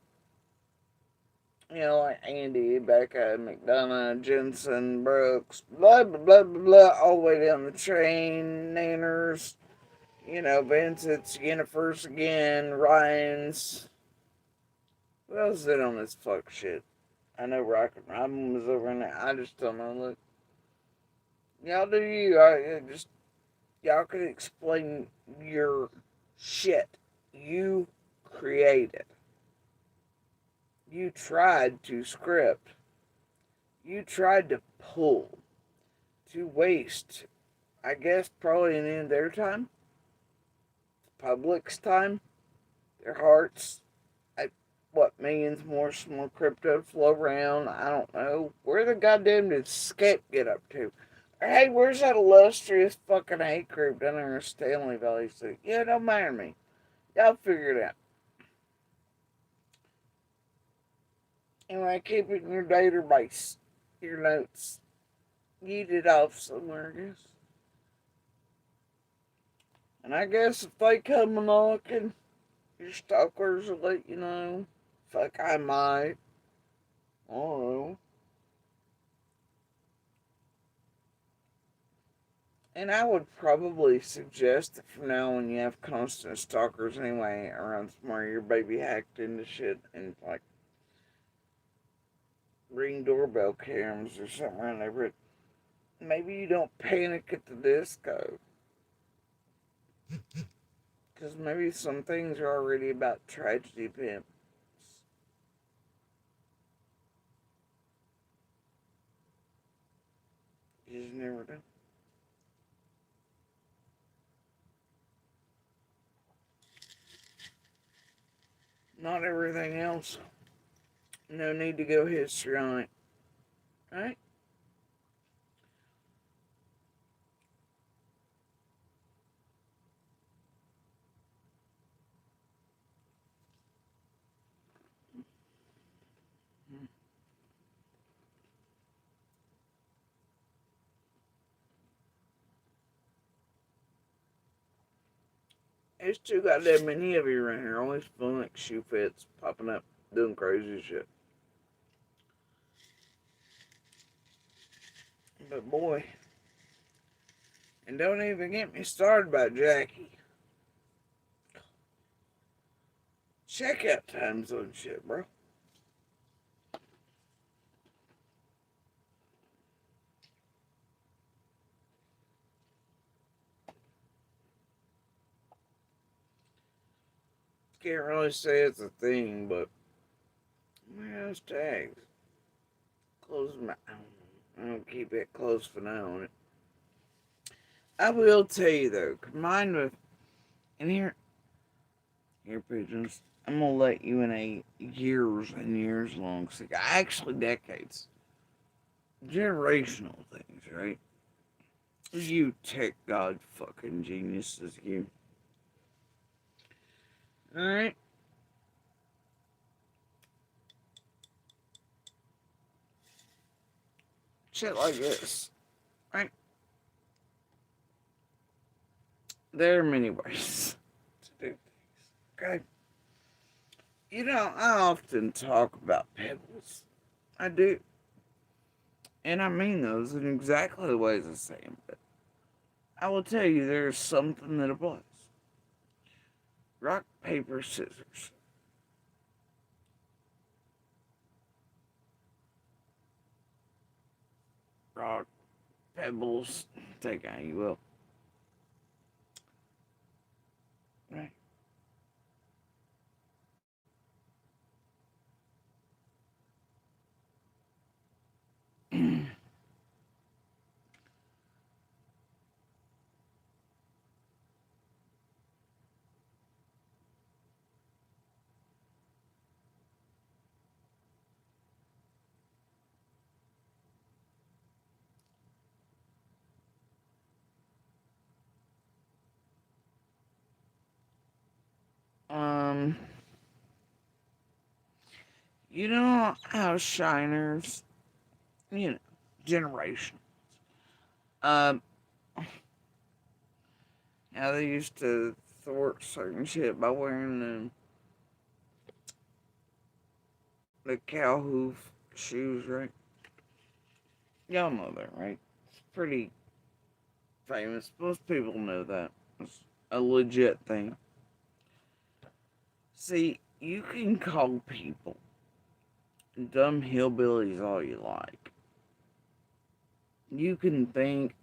You know, like Andy, Becca, McDonough, Jensen, Brooks, blah, blah, blah, blah, blah, all the way down the train, Nanners, you know, Vincent's, Jennifer's again, Ryan's. Who else is it on this fuck shit? I know Rocket Robin was over in there. I just don't know. Look, y'all do you. Y'all could explain your shit. You created. You tried to script. You tried to pull. To waste. I guess probably any of their time. public's time, their hearts, what, millions more crypto flow around. I don't know. Where the goddamn did Skep get up to? Or, hey, where's that illustrious fucking hate group down there in Stanley Valley? So, yeah, don't mind me. Y'all figure it out. Anyway, keep it in your database, your notes. Yeet it off somewhere, I guess. And I guess if they come knocking, your stalkers will let you know. Fuck, I might. I don't know. And I would probably suggest that from now on you have constant stalkers anyway around somewhere your baby hacked into shit and like ring doorbell cams or something around there. But maybe you don't panic at the disco. Because maybe some things are already about tragedy pimps. You just never know. Not everything else. No need to go history on it. Right? There's too goddamn many of you around here. Always feeling like shoe fits popping up, doing crazy shit. But boy, and don't even get me started about Jackie. Check out time zone shit, bro. Can't really say it's a thing, but where's tags? Close my. I don't keep it close for now on it. I will tell you though, combined with, and here pigeons, I'm gonna let you in a years and years long, actually decades, generational things, right? You tech god fucking geniuses, you. Alright? Shit like this, right? There are many ways to do things, okay? You know, I often talk about pebbles. I do. And I mean those in exactly the ways I say them, but I will tell you there's something that applies. Rock, paper, scissors. Rock, pebbles, take how you will. Right? um, you know how shiners, you know, generation. Um, how they used to thwart certain shit by wearing the cow hoof shoes, right? Y'all know that, right? It's pretty famous. Most people know that. It's a legit thing. See, you can call people dumb hillbillies all you like. You can think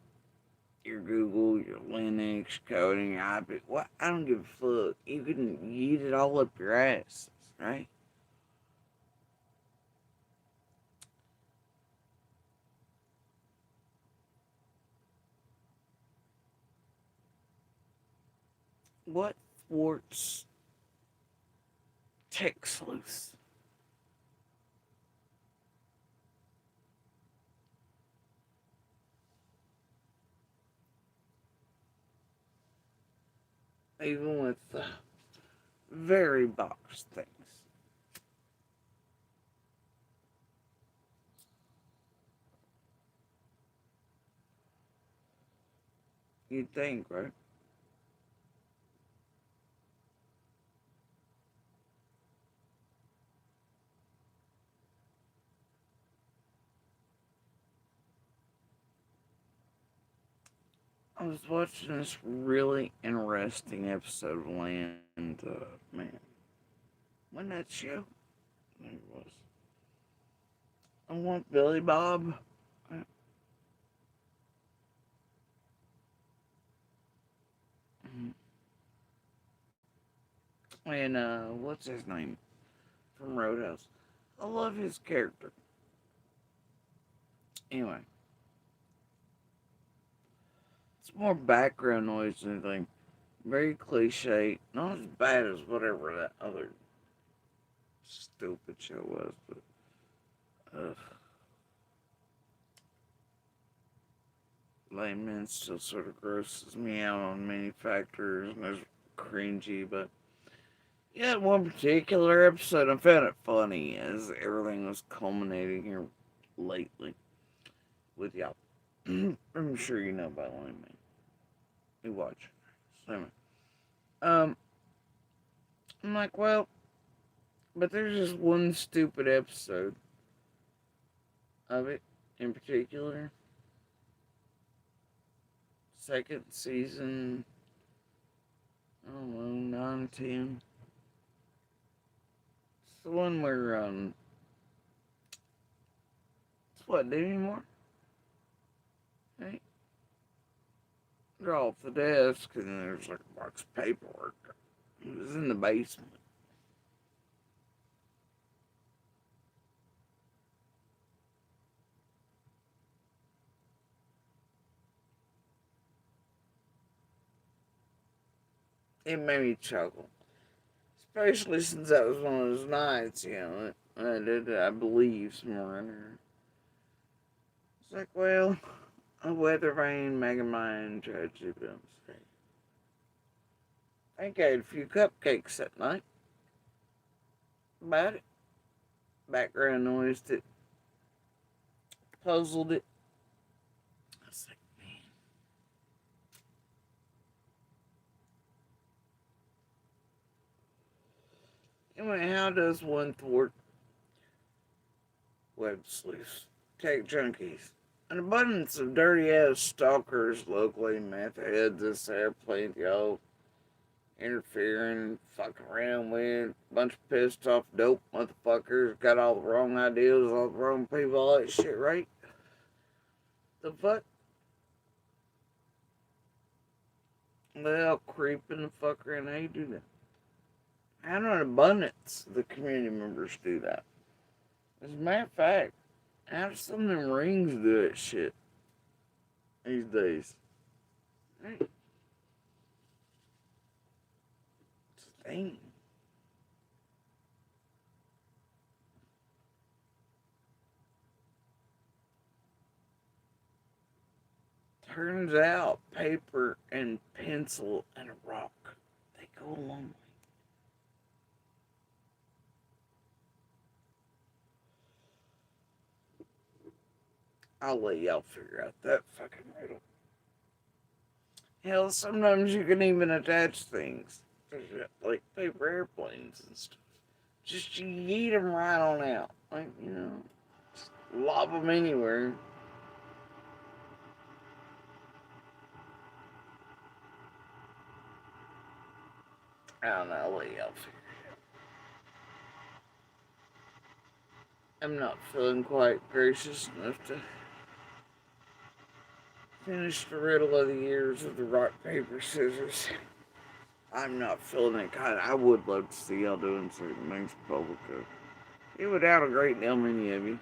your Google, your Linux, coding, your iPad. What? I don't give a fuck. You can eat it all up your ass, right? What sports tech sleuths. Even with very boxed things. You'd think, right? I was watching this really interesting episode of Land. Man, when that show? There it was. I want Billy Bob. And what's his name from Roadhouse? I love his character. Anyway, it's more background noise than anything. Very cliche. Not as bad as whatever that other stupid show was, but Layman still sort of grosses me out on many factors and is cringy, but yeah, one particular episode I found it funny as everything was culminating here lately with y'all. I'm sure you know about Layman. You watch. So anyway, um, I'm like, well, but there's just one stupid episode of it in particular. Second season, I don't know, 9, 10. It's the one where, it's what, do anymore? Right? They're off the desk and there's like a box of paperwork. It was in the basement. It made me chuckle. Especially since that was one of those nights, I did, I believe, somewhere in there. It's like, well, a weather vane, Megamind, tragedy films. I think I had a few cupcakes that night. About it. Background noise that puzzled it. I was like, anyway, how does one thwart web sleuths, tech junkies, an abundance of dirty ass stalkers, locally, meth heads, this airplane, interfering, fucking around with, bunch of pissed off dope motherfuckers, got all the wrong ideas, all the wrong people, all that shit, right? The fuck? They all creeping the fuck around. How you do that? How in abundance the community members do that? As a matter of fact, how do some of them rings do that shit these days? Right? It's a thing. Turns out paper and pencil and a rock, they go a long way. I'll let y'all figure out that fucking riddle. Hell, sometimes you can even attach things, like paper airplanes and stuff. Just yeet them right on out. Like, just lob them anywhere. I don't know, I'll let y'all figure. I'm not feeling quite gracious enough to finish the riddle of the years of the rock, paper, scissors. I'm not feeling it kind of. I would love to see y'all doing certain things for public. It would out a great deal many of you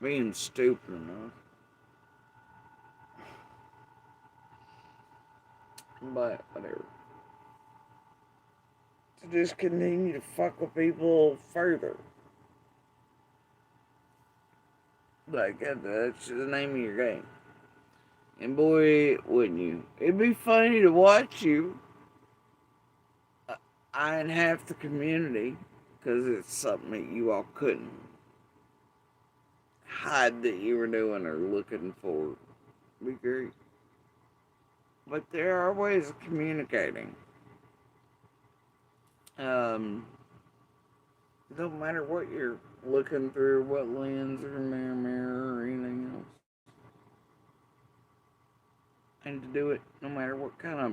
being stupid enough. But whatever. to just continue to fuck with people further. Like, that's the name of your game. And boy, wouldn't you? It'd be funny to watch you eyeing half the community because it's something that you all couldn't hide that you were doing or looking for. Be great. But there are ways of communicating. Um, don't matter what you're looking through, what lens or mirror or anything else. And to do it no matter what kind of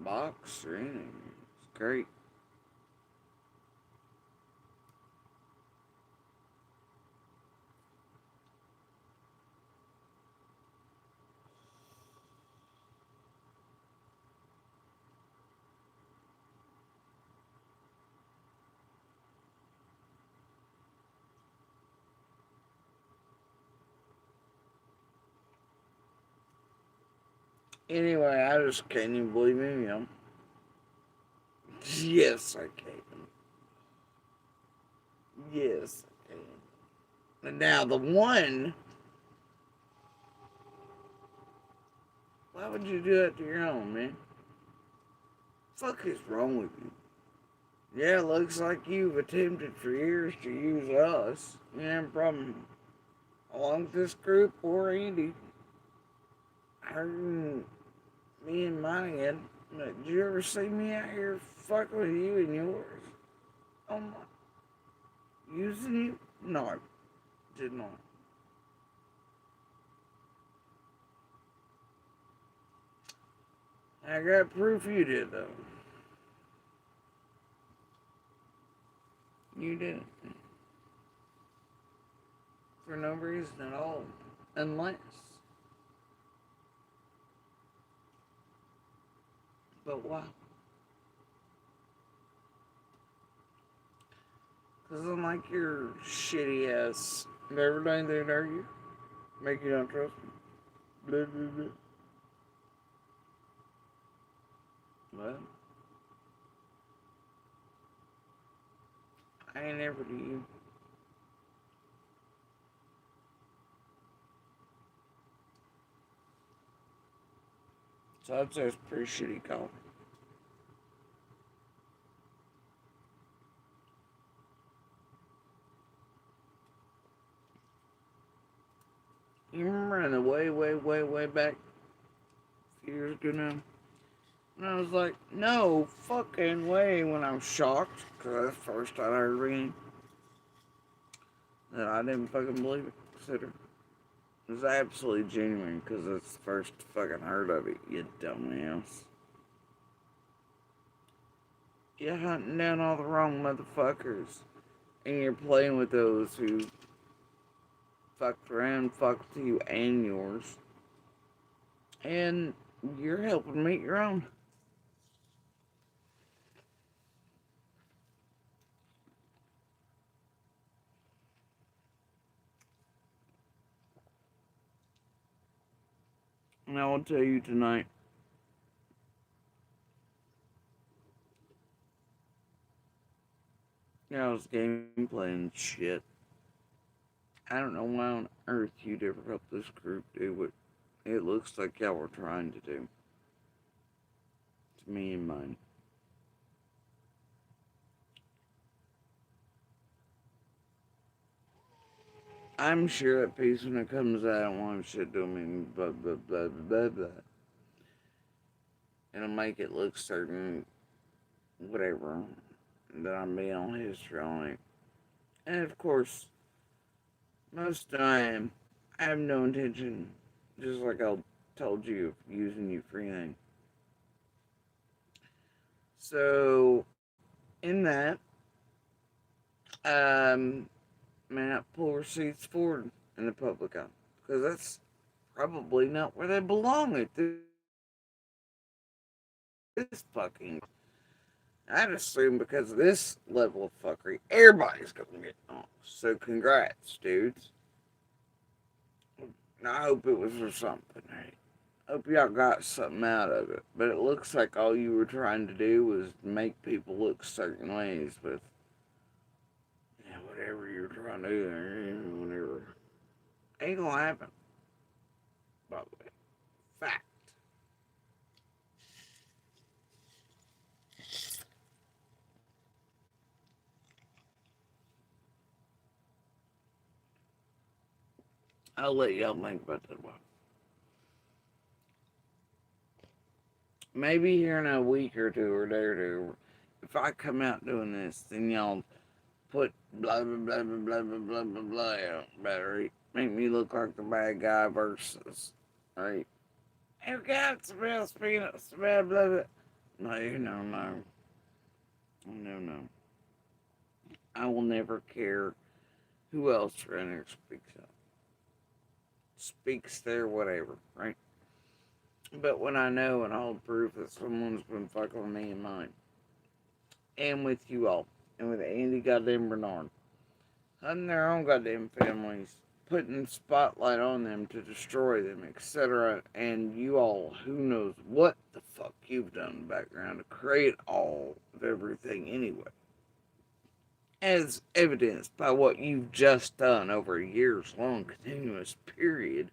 box or anything. It's great. Anyway, I just can't even believe him. Yes, I can. Yes, I can. And now the one, why would you do that to your own, man? Fuck is wrong with you? Yeah, looks like you've attempted for years to use us. Yeah, from along with this group or Andy. Hurting me and mine again. Did you ever see me out here fucking with you and yours? Oh my, using you? No, I did not. I got proof you did, though. You didn't. For no reason at all. Unless. But why? Because unlike your shitty ass, never done anything to argue, make you don't trust me. Blah, blah, blah. Well, I ain't ever to you. So I'd say it's a pretty shitty call. You remember in the way back, a few years ago now? And I was like, no fucking way when I'm shocked, because that's the first time I heard reading, that I didn't fucking believe it. Consider. It was absolutely genuine, because it's the first fucking heard of it, you dumbass. You're hunting down all the wrong motherfuckers, and you're playing with those who fucked around, fucked you and yours, and you're helping meet your own. And I will tell you tonight, I was game playing shit. I don't know why on earth you'd ever help this group do what it looks like y'all were trying to do. To me and mine. I'm sure at peace when it comes out, I don't want shit to me, blah, blah, blah, blah, blah. It'll make it look certain, whatever, that I'm being on history on it. And of course, most of the time, I have no intention, just like I told you, of using you for anything. So, in that, may not pull receipts forward in the public eye. Because that's probably not where they belong at this fucking. I'd assume because of this level of fuckery, everybody's gonna get off. So congrats, dudes. And I hope it was for something, right? Hope y'all got something out of it. But it looks like all you were trying to do was make people look certain ways with whatever you're trying to do, whatever. Ain't gonna happen, by the way. Fact. I'll let y'all think about that one. Maybe here in a week or two or day or two, if I come out doing this, then y'all put blah blah blah blah blah blah blah blah blah out battery. Make me look like the bad guy versus right. You got some real peanuts, blah blah blah. No, no. No, no. I will never care who else Renner speaks up. Speaks there, whatever, right? But when I know and hold proof that someone's been fucking with me and mine, and with you all, and with Andy goddamn Bernard, hunting their own goddamn families, putting spotlight on them to destroy them, etc., and you all, who knows what the fuck you've done in the background to create all of everything anyway. As evidenced by what you've just done over a years long continuous period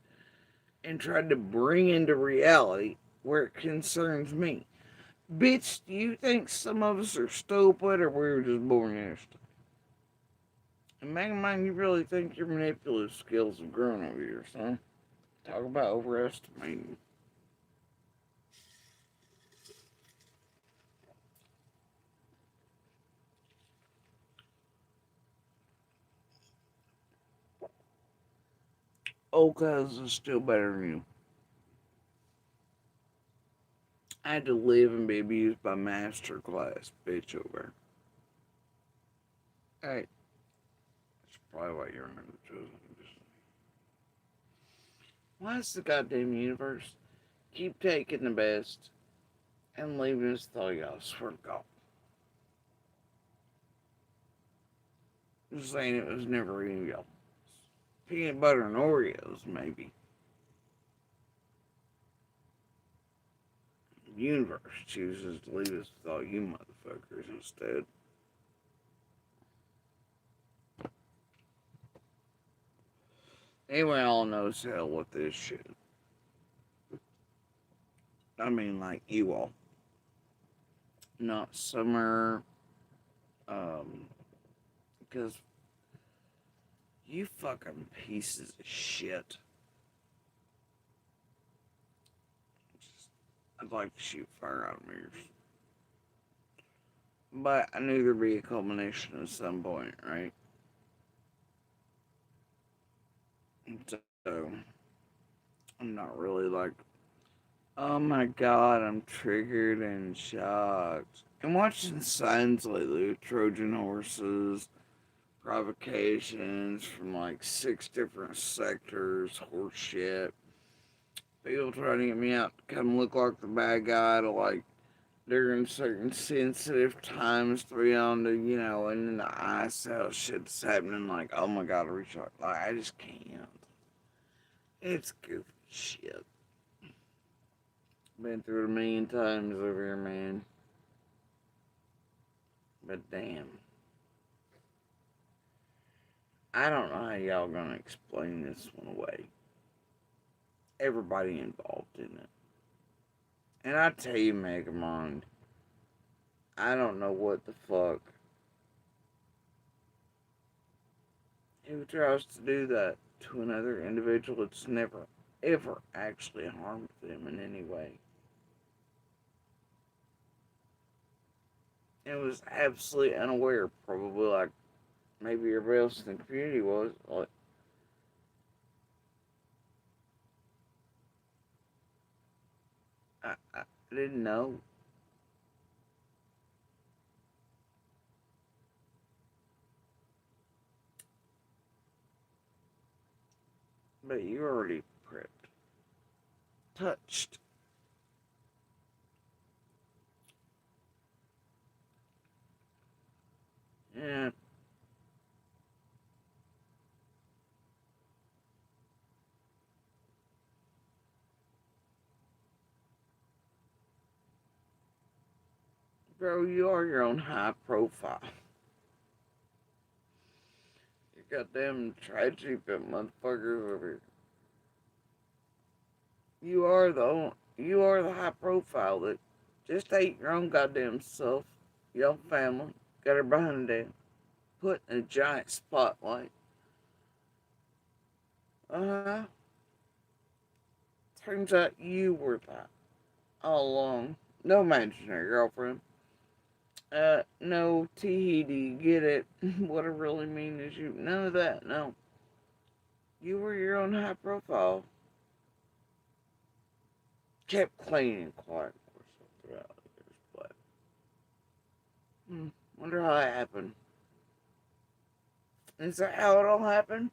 and tried to bring into reality where it concerns me. Bitch, do you think some of us are stupid or we were just born yesterday? And man, mind, you really think your manipulative skills have grown over years, huh? Talk about overestimating. Old cousin is still better than you. I had to live and be abused by master class bitch over. Hey, that's probably why you're never chosen. Why does the goddamn universe keep taking the best and leaving us with all y'all? I swear to God. Just saying it was never any of y'all. Peanut butter and Oreos, maybe. The universe chooses to leave us with all you motherfuckers instead. Anyway, all knows hell with this shit. I mean, like you all. Not summer. Because you fucking pieces of shit. I'd like to shoot fire out of mirrors. But I knew there'd be a culmination at some point, right? So, I'm not really like, oh my god, I'm triggered and shocked. I'm watching signs lately with Trojan horses, provocations from like 6 different sectors, horse shit. People trying to get me out to come look like the bad guy to like during certain sensitive times to be on the, and then the ISL shit's happening like, oh my god, like, I just can't. It's goofy shit. Been through it a million times over here, man. But damn. I don't know how y'all gonna explain this one away. Everybody involved in it. And I tell you, Megamond, I don't know what the fuck. Who tries to do that to another individual that's never, ever actually harmed them in any way? And was absolutely unaware, probably like maybe everybody else in the community was. Like, I didn't know. But you already prepped. Touched. Yeah. Bro, you are your own high profile. You goddamn tragedy bit motherfuckers over here. You are the high profile that just ate your own goddamn self, your own family, got her behind them, put in a giant spotlight. Uh-huh. Turns out you were that all along. No imaginary girlfriend. No Tahiti, get it. What I really mean is you. None of that, no. You were your own high profile. Kept clean and quiet, of course, throughout the years, but. Wonder how it happened. Is that how it all happened?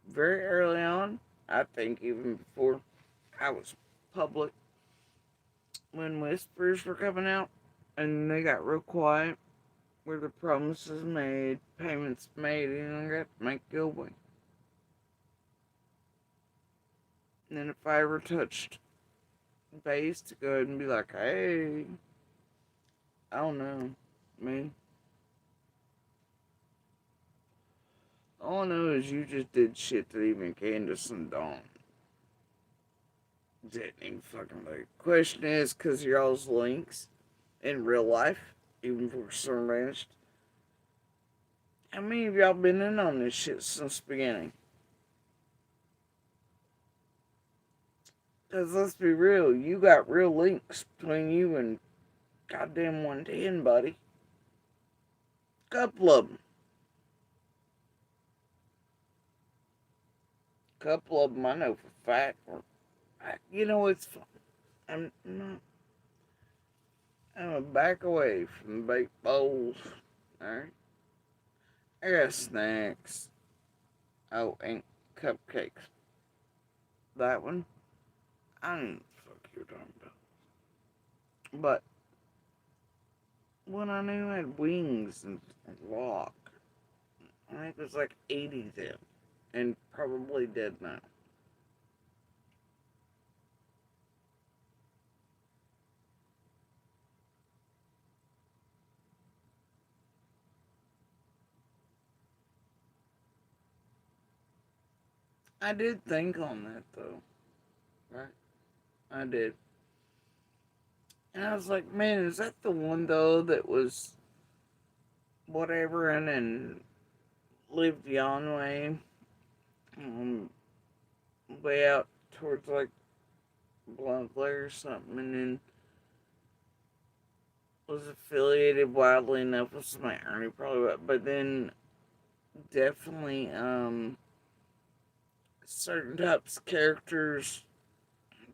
Very early on. I think even before I was public. When whispers were coming out. And they got real quiet. Where the promises made, payments made, and I got to make go away. And then if I ever touched base to go ahead and be like, hey, I don't know, man. All I know is you just did shit that even Candace and Dawn didn't even fucking like. Question is, because y'all's links in real life, even for some vanished, how many of y'all been in on this shit since the beginning? Because let's be real, you got real links between you and goddamn 110, buddy. Couple of them. Couple of them I know for a fact. You know, it's fun. I'm not. I'm gonna back away from the baked bowls. Alright? I got snacks. Oh, and cupcakes. That one? I don't know what the fuck you're talking about. But when I knew I had wings and lock, I think it was like 80 then. And probably dead now. I did think on that though. Right? I did. And I was like, man, is that the one though that was whatever and then lived yon way? Um, way out towards like Blunt Glare or something, and then was affiliated wildly enough with some irony, probably, but then definitely certain types of characters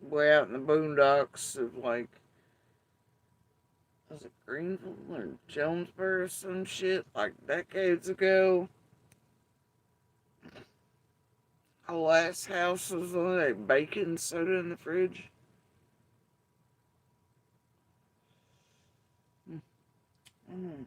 way out in the boondocks of like, was it Greenville or Jonesboro or some shit like decades ago? Our last house was on that bacon soda in the fridge. Mm,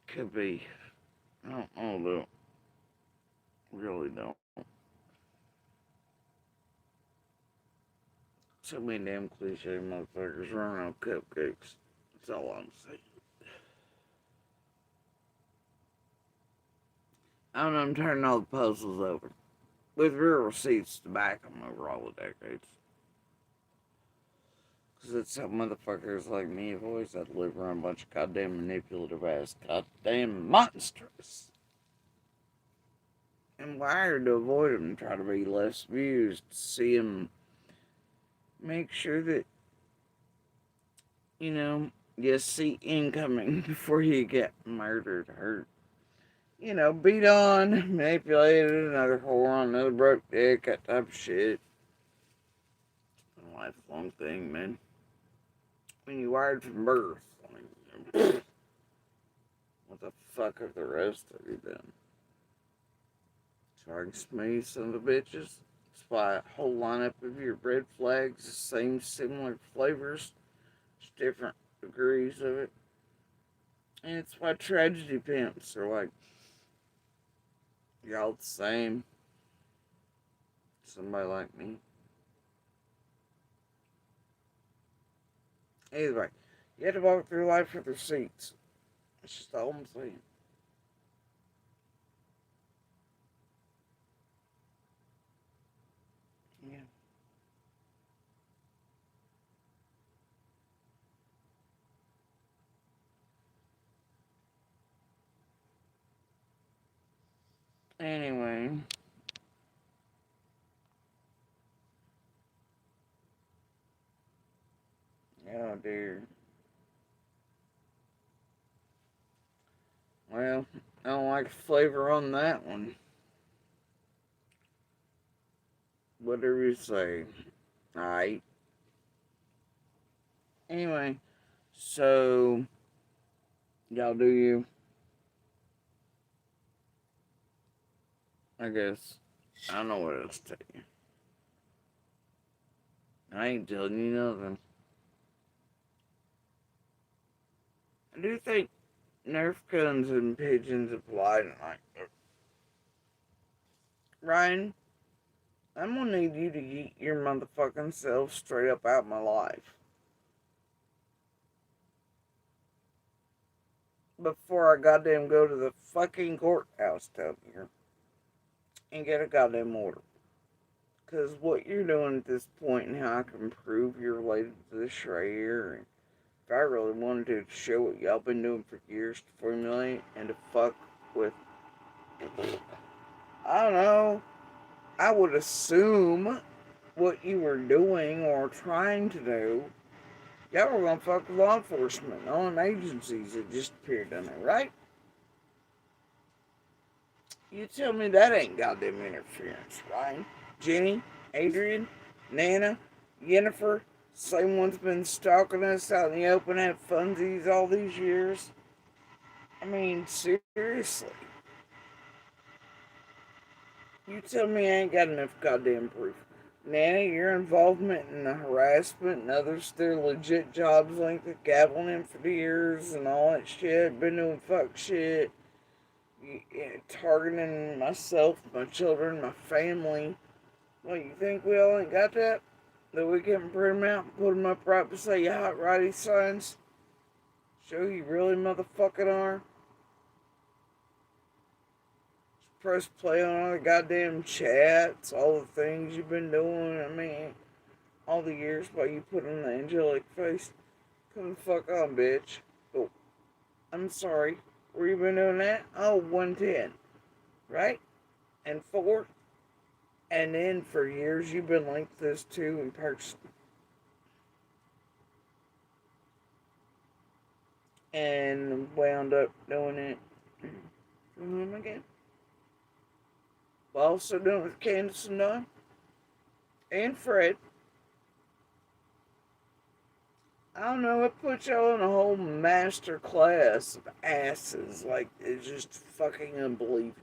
could be. I don't know. Really don't. So many damn cliche motherfuckers running on cupcakes. That's all I'm saying. I don't know, I'm turning all the puzzles over. With real receipts to back them over all the decades. Because it's how motherfuckers like me have always had to live around a bunch of goddamn manipulative ass goddamn monsters. And wired to avoid them, try to be less views, to see them make sure that, you know, you see incoming before you get murdered, hurt. You know, beat on, manipulated, another whore, another broke dick, that type of shit. A lifelong thing, man. When you wired from birth, like, what the fuck have the rest of you done? Trying to smooth some of the bitches. That's why a whole lineup of your red flags, the same similar flavors, just different degrees of it. And it's why tragedy pimps are like, y'all the same. Somebody like me. Either way, you had to walk through life with receipts. That's just all I'm saying. Yeah. Anyway, oh dear. Well, I don't like the flavor on that one. Whatever you say. Alright. Anyway, so y'all do you, I guess. I don't know what else to tell you. I ain't telling you nothing. I do think Nerf guns and pigeons apply tonight. Ryan, I'm gonna need you to yeet your motherfucking self straight up out my life before I goddamn go to the fucking courthouse down here and get a goddamn order. Because what you're doing at this point and how I can prove you're related to the Schreier, and if I really wanted to show what y'all been doing for years to formulate and to fuck with, I don't know, I would assume what you were doing or trying to do, y'all were gonna fuck with law enforcement on agencies that just appeared on there, right? You tell me that ain't goddamn interference, right? Jenny, Adrian, Nana, Yennefer, same one's been stalking us out in the open at funsies all these years. I mean, seriously. You tell me I ain't got enough goddamn proof. Nana, your involvement in the harassment and others, their legit jobs like the gabbling in for years and all that shit, been doing fuck shit, targeting myself, my children, my family. What, you think we all ain't got that? That we can print them out and put them up right beside your hot righty signs? Show you really motherfucking are? Press play on all the goddamn chats, all the things you've been doing. I mean, all the years while you put on the angelic face. Come the fuck on, bitch. Oh, I'm sorry. Where you been doing that? Oh, 110. Right? And 4. And then for years you've been linked to this too in person. And wound up doing it for him again. While also doing it with Candace and Don. And Fred. I don't know, it puts y'all in a whole master class of asses. Like, it's just fucking unbelievable.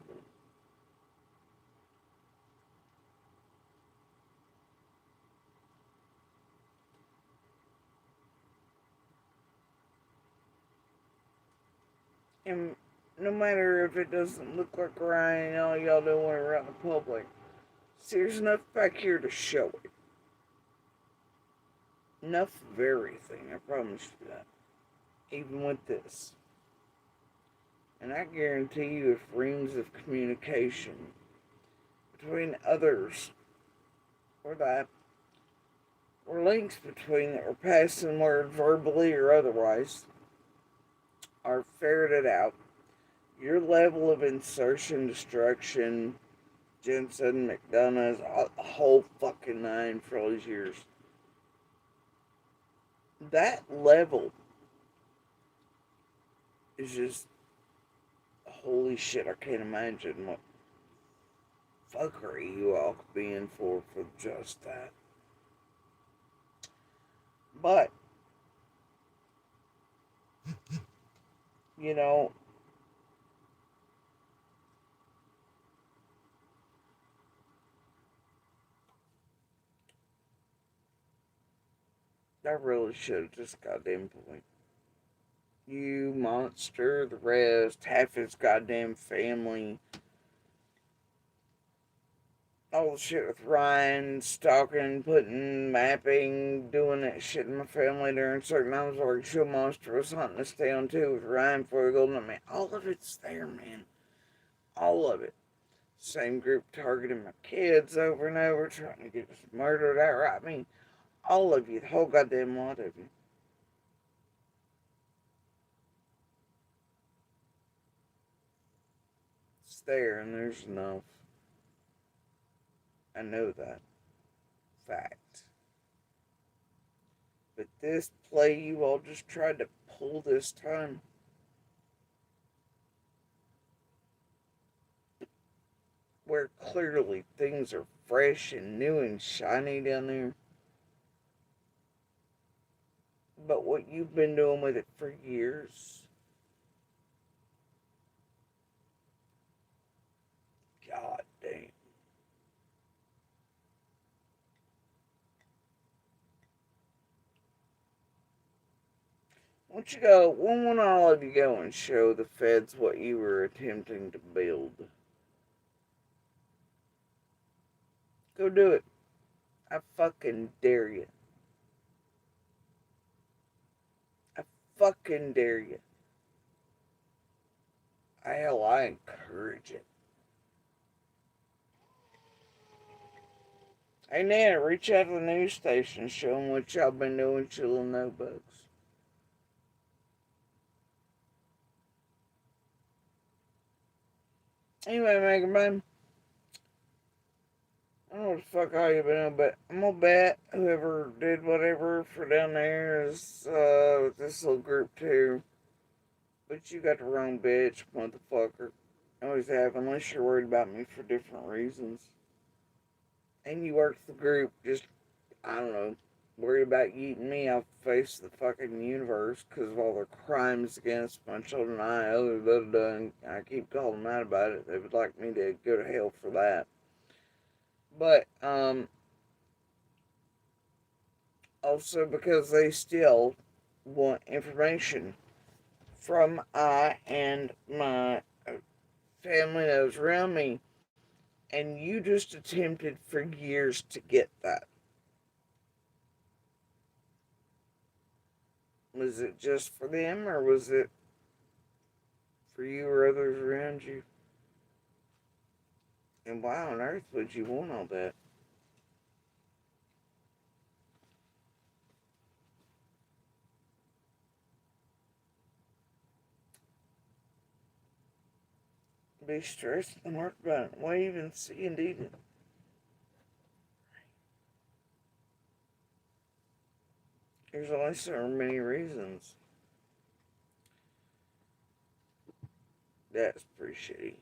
And no matter if it doesn't look like Ryan, all y'all doing it around the public, see, there's enough back here to show it. Enough of everything, I promise you that. Even with this. And I guarantee you, if reams of communication between others or that, or links between that were passing word verbally or otherwise, are ferreted out, your level of insertion, destruction, Jensen, McDonough's, a whole fucking nine for all these years. That level is just holy shit. I can't imagine what fuckery you all could be in for just that. But you know, I really should have just goddamn point. You, Monster, the rest, half his goddamn family. All the shit with Ryan, stalking, putting, mapping, doing that shit in my family during certain times where Chill Monster was hunting us down too with Ryan for a golden man. All of it's there, man. All of it. Same group targeting my kids over and over, trying to get us murdered outright. I mean, all of you, the whole goddamn lot of you. It's there, and there's enough. I know that. Fact. But this play you all just tried to pull this time, where clearly things are fresh and new and shiny down there. But what you've been doing with it for years, god damn. When will all of you go and show the feds what you were attempting to build? Go do it. I fucking dare you. I fucking dare you. Hell, I encourage it. Hey, Nana, reach out to the news station. Show them what y'all been doing, chilling no bugs. Anyway, Mega Man, I don't know what the fuck all you been doing, but I'm gonna bet whoever did whatever for down there is this little group too. But you got the wrong bitch, motherfucker. Always have, unless you're worried about me for different reasons. And you work the group, just, I don't know, worried about eating me off the face of the fucking universe because of all the crimes against my children. I keep calling them out about it. They would like me to go to hell for that. But, also because they still want information from I and my family that was around me. And you just attempted for years to get that. Was it just for them, or was it for you or others around you? And why on earth would you want all that? Be stressed and work about it. Why even see and eat it? There's only so many reasons. That's pretty shitty.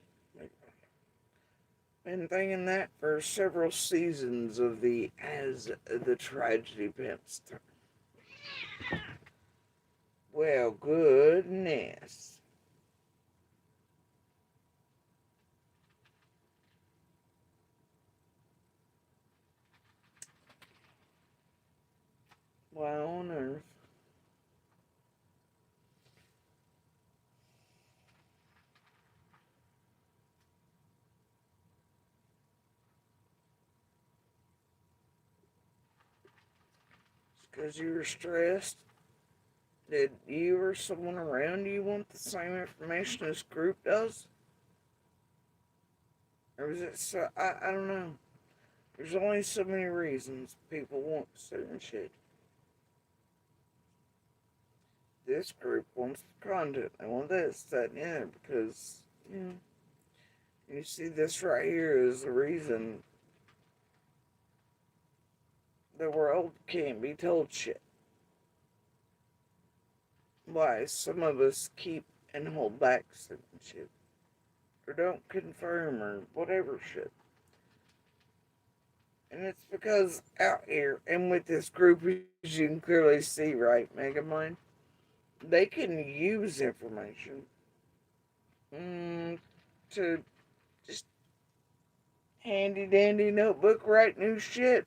Been thinking that for several seasons of the As the Tragedy Pimps. Well, goodness. Why on earth? Because you were stressed? Did you or someone around you want the same information this group does? Or was it so? I don't know. There's only so many reasons people want certain shit. This group wants the content. They want this, that, and the other because, you know, you see this right here is the reason the world can't be told shit. Why some of us keep and hold back certain shit. Or don't confirm or whatever shit. And it's because out here, and with this group, as you can clearly see, right, Megamind, they can use information to just handy dandy notebook write new shit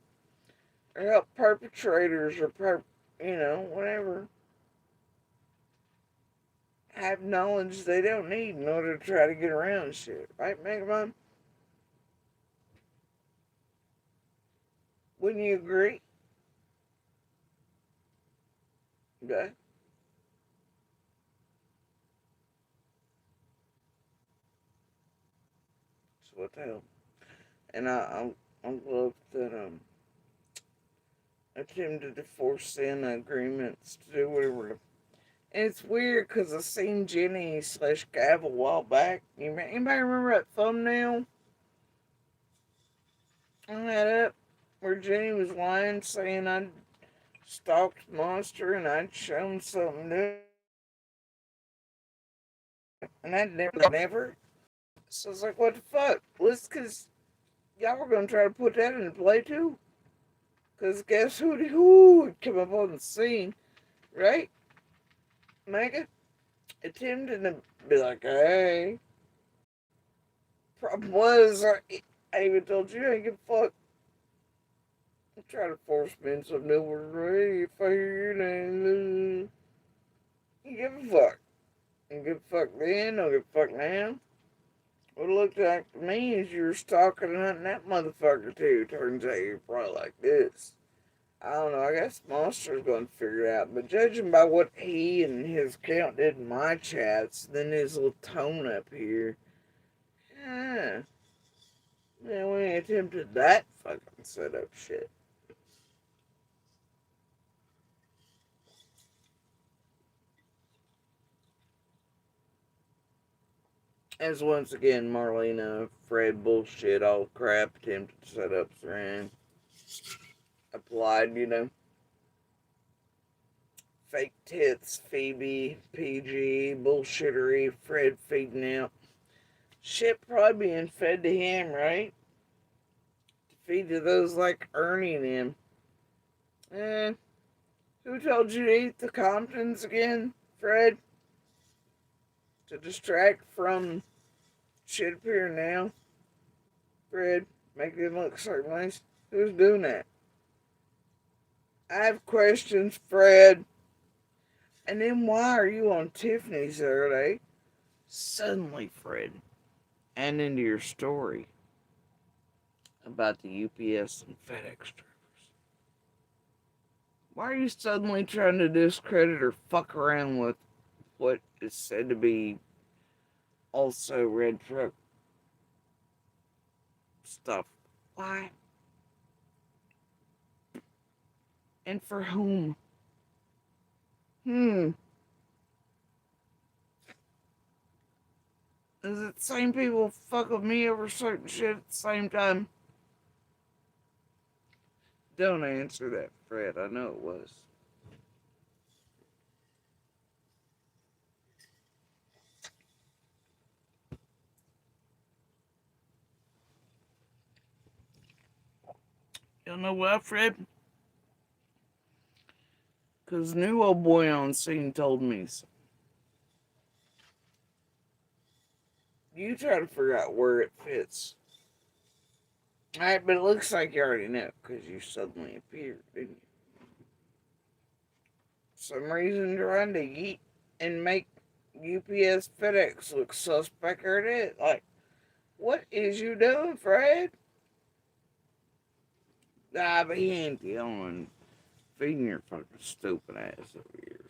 or help perpetrators or whatever. have knowledge they don't need in order to try to get around shit. Right, Megamon? Wouldn't you agree? Okay. So what the hell? And I'm glad that attempted to force in agreements to do whatever. And it's weird because I seen Jenny slash Gav a while back. Anybody remember that thumbnail on that up where Jenny was lying saying I'd stalked Monster and I'd shown something new? And I'd never. So I was like, what the fuck? Well, it's because y'all were going to try to put that into play too. Because guess who would come up on the scene, right? Mega? Attempting to be like, hey. Problem was, I even told you I ain't give a fuck. I'm trying to force me into some new word. Hey, if I hear your name, you give a fuck. You give a fuck then, don't give a fuck now. What it looked like to me is you were stalking and hunting that motherfucker too. Turns out you're probably like this. I don't know, I guess Monster's going to figure it out. But judging by what he and his account did in my chats, then his little tone up here, yeah. Man, we ain't attempted that fucking setup shit. As once again, Marlena, Fred bullshit, all crap, attempted setups ran. Applied, fake tits, Phoebe, PG, bullshittery, Fred feeding out. Shit probably being fed to him, right? To feed to those like Ernie and him. Eh, who told you to eat the Comptons again, Fred? To distract from shit appearing now? Fred, make it look certain ways. Who's doing that? I have questions, Fred. And then why are you on Tiffany's Saturday? Suddenly, Fred, and into your story about the UPS and FedEx drivers. Why are you suddenly trying to discredit or fuck around with what is said to be also red truck stuff? Why? And for whom? Hmm. Is it the same people fuck with me over certain shit at the same time? Don't answer that, Fred. I know it was. You know what, Fred? Because new old boy on scene told me so. You try to figure out where it fits. Alright, but it looks like you already know because you suddenly appeared, didn't you? Some reason trying to yeet and make UPS FedEx look suspect or it. Like, what is you doing, Fred? Ah, but he ain't the only one feeding your fucking stupid ass over here.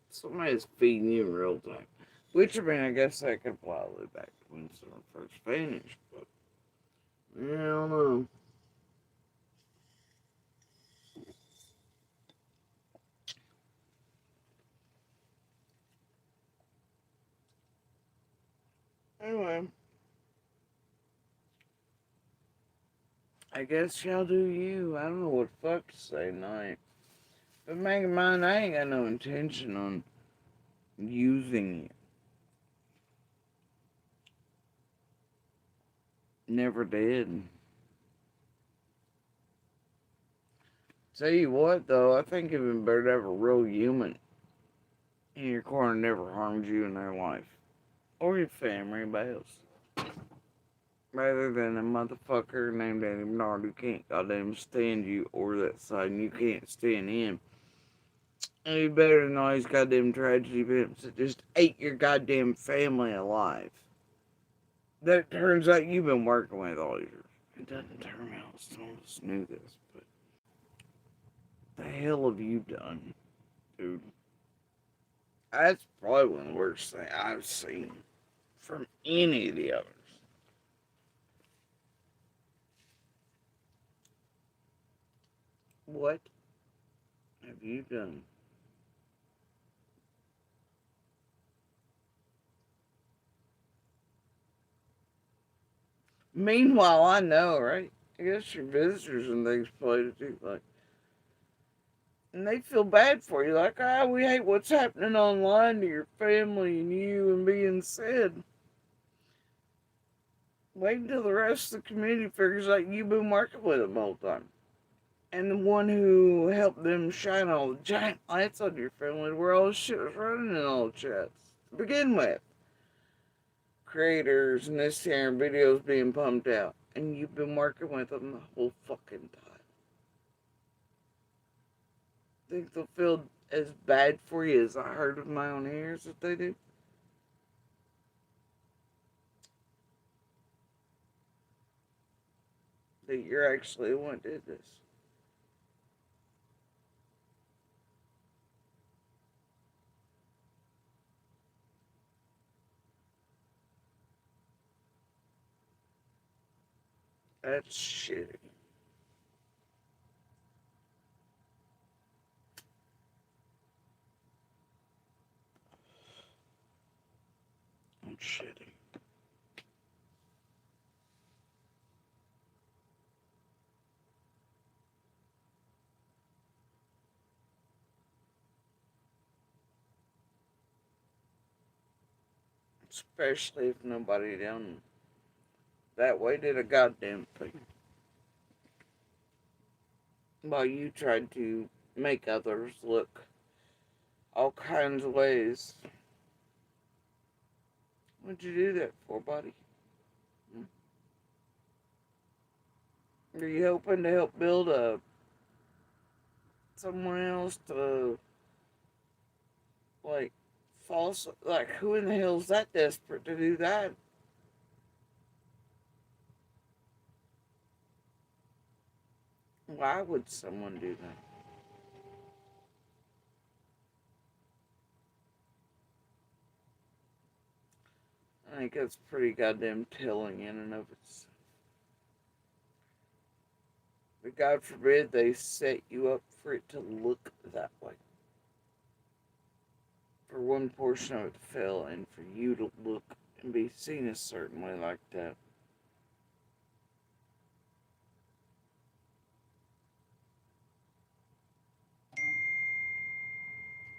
Somebody's feeding you in real time. Which, I mean, I guess that could apply all the way back to when someone first finished, but I don't know. Anyway, I guess y'all do you. I don't know what the fuck to say tonight. But make in mind, I ain't got no intention on using it. Never did. Tell you what, though, I think it'd been better to have a real human in your corner never harmed you in their life. Or your family, or anybody else. Rather than a motherfucker named Danny Bernard who can't goddamn stand you or that side and you can't stand him. And you better than all these goddamn tragedy pimps that just ate your goddamn family alive. That turns out you've been working with all years. It doesn't turn out some of us knew this, but the hell have you done, dude? That's probably one of the worst things I've seen from any of the others. What have you done? Meanwhile, I know, right? I guess your visitors and things play to do, like, and they feel bad for you, like, ah, we hate what's happening online to your family and you and being said. Wait until the rest of the community figures out you've been working with them all the time. And the one who helped them shine all the giant lights on your family where all this shit was running in all the chats. To begin with, creators and this here videos being pumped out. And you've been working with them the whole fucking time. Think they'll feel as bad for you as I heard with my own ears if they do? That you're actually the one that did this. That's shitty. That's shitty. Especially if nobody down that way did a goddamn thing. While you tried to make others look all kinds of ways. What'd you do that for, buddy? Hmm? Are you hoping to help build a someone else to like false? Like who in the hell's that desperate to do that? Why would someone do that? I think that's pretty goddamn telling in and of itself. But God forbid they set you up for it to look that way. For one portion of it to fail and for you to look and be seen a certain way like that.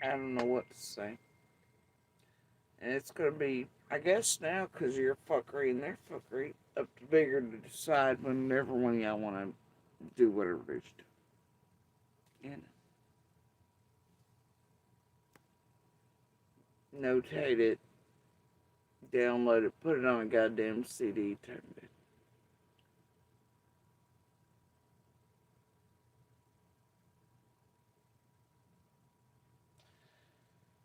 I don't know what to say. And it's going to be, I guess now, because you're fuckery and they're fuckery, up to bigger to decide whenever one of y'all want to do whatever it is to. And notate it, download it, put it on a goddamn CD, turn it.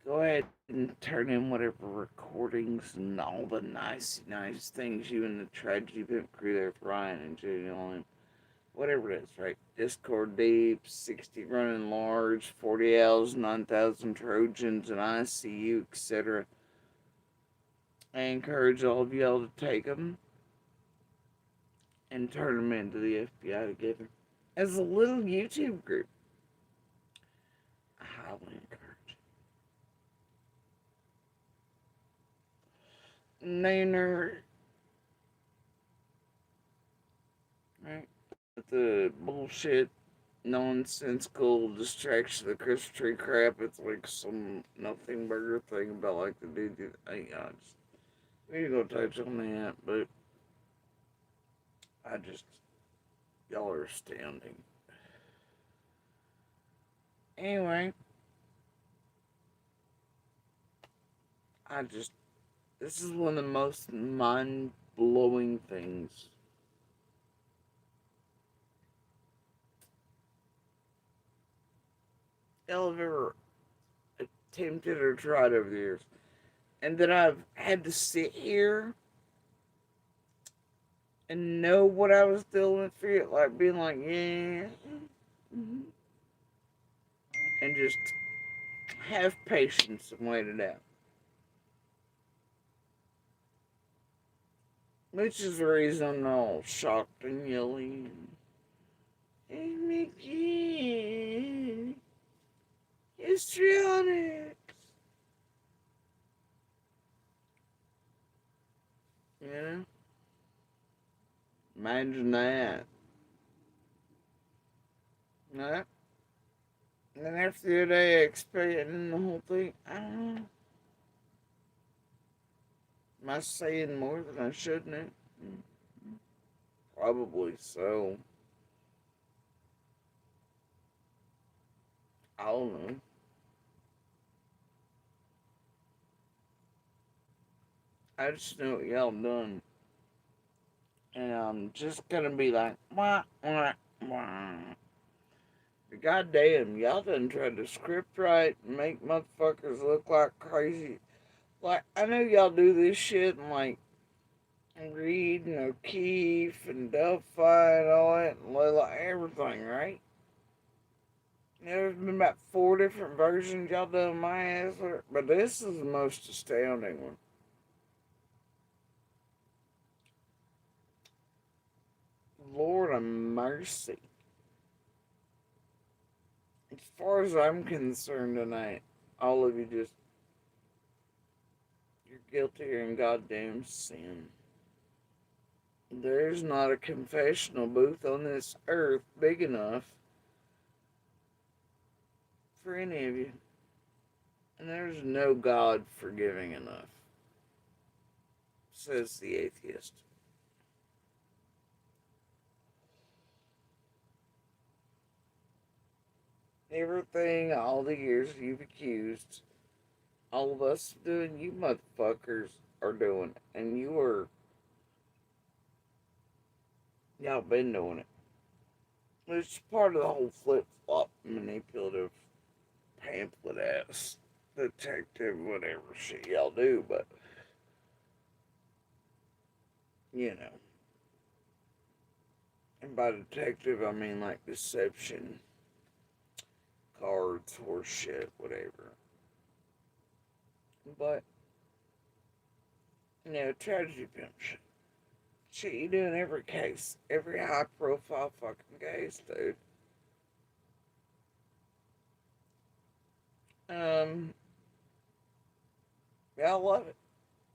Go ahead and turn in whatever recordings and all the nice things you and the Tragedy Pimp crew there, Ryan and Judy on, whatever it is, right? Discord Deep, 60 running large, 40 L's, 9,000 Trojans, and ICU, etc. I encourage all of y'all to take them and turn them into the FBI together as a little YouTube group. I highly encourage. Nainer, right? The bullshit, nonsensical distraction of the Christmas tree crap. It's like some nothing burger thing about like the dude. I just we need to go touch on that, but I just y'all are astounding. Anyway, I just this is one of the most mind blowing things y'all have ever attempted or tried over the years. And that I've had to sit here and know what I was dealing with for it, like being like, yeah, and just have patience and wait it out. Which is the reason I'm all shocked and yelling. Hey, Mickey, histrionics. You know? Imagine that. No? And then after the day, I experienced the whole thing. I don't know. Am I saying more than I should now? Probably so. I don't know. I just know what y'all done. And I'm just gonna be like, wah, wah, wah. Goddamn, y'all done tried to script write and make motherfuckers look like crazy. Like, I know y'all do this shit and like Reed and O'Keefe and Delphi and all that and like everything, right? There's been about 4 different versions y'all done my ass, but this is the most astounding one. Lord of mercy. As far as I'm concerned tonight, all of you just, you're guilty in goddamn sin. There's not a confessional booth on this earth big enough for any of you. And there's no God forgiving enough, says the atheist. Everything, all the years you've accused all of us doing, you motherfuckers are doing. And y'all been doing it. It's part of the whole flip-flop manipulative pamphlet ass detective whatever shit y'all do, but you know. And by detective I mean like deception, cards, horse shit, whatever. But you know, tragedy pimp shit. Shit you do in every case. Every high profile fucking case, dude. Um yeah, I love it.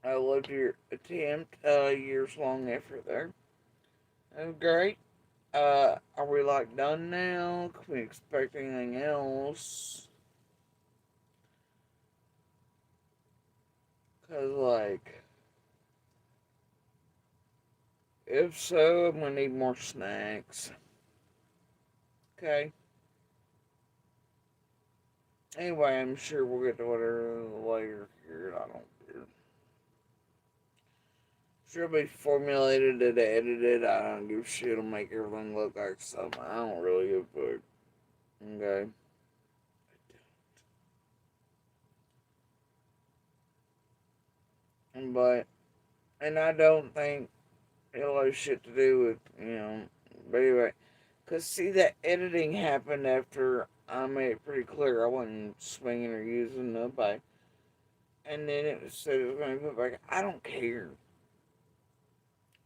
I loved your attempt, years long effort there. That was great. Are we like done now? Can we expect anything else? Cause like, if so, I'm gonna need more snacks. Okay. Anyway, I'm sure we'll get to whatever later here. I don't care. Sure, it'll be formulated and edited. I don't give a shit. It'll make everything look like something. I don't really give a fuck. Okay. But, and I don't think it'll have shit to do with, but anyway. Because, see, that editing happened after I made it pretty clear I wasn't swinging or using nobody. And then it said it was going to go back. I don't care.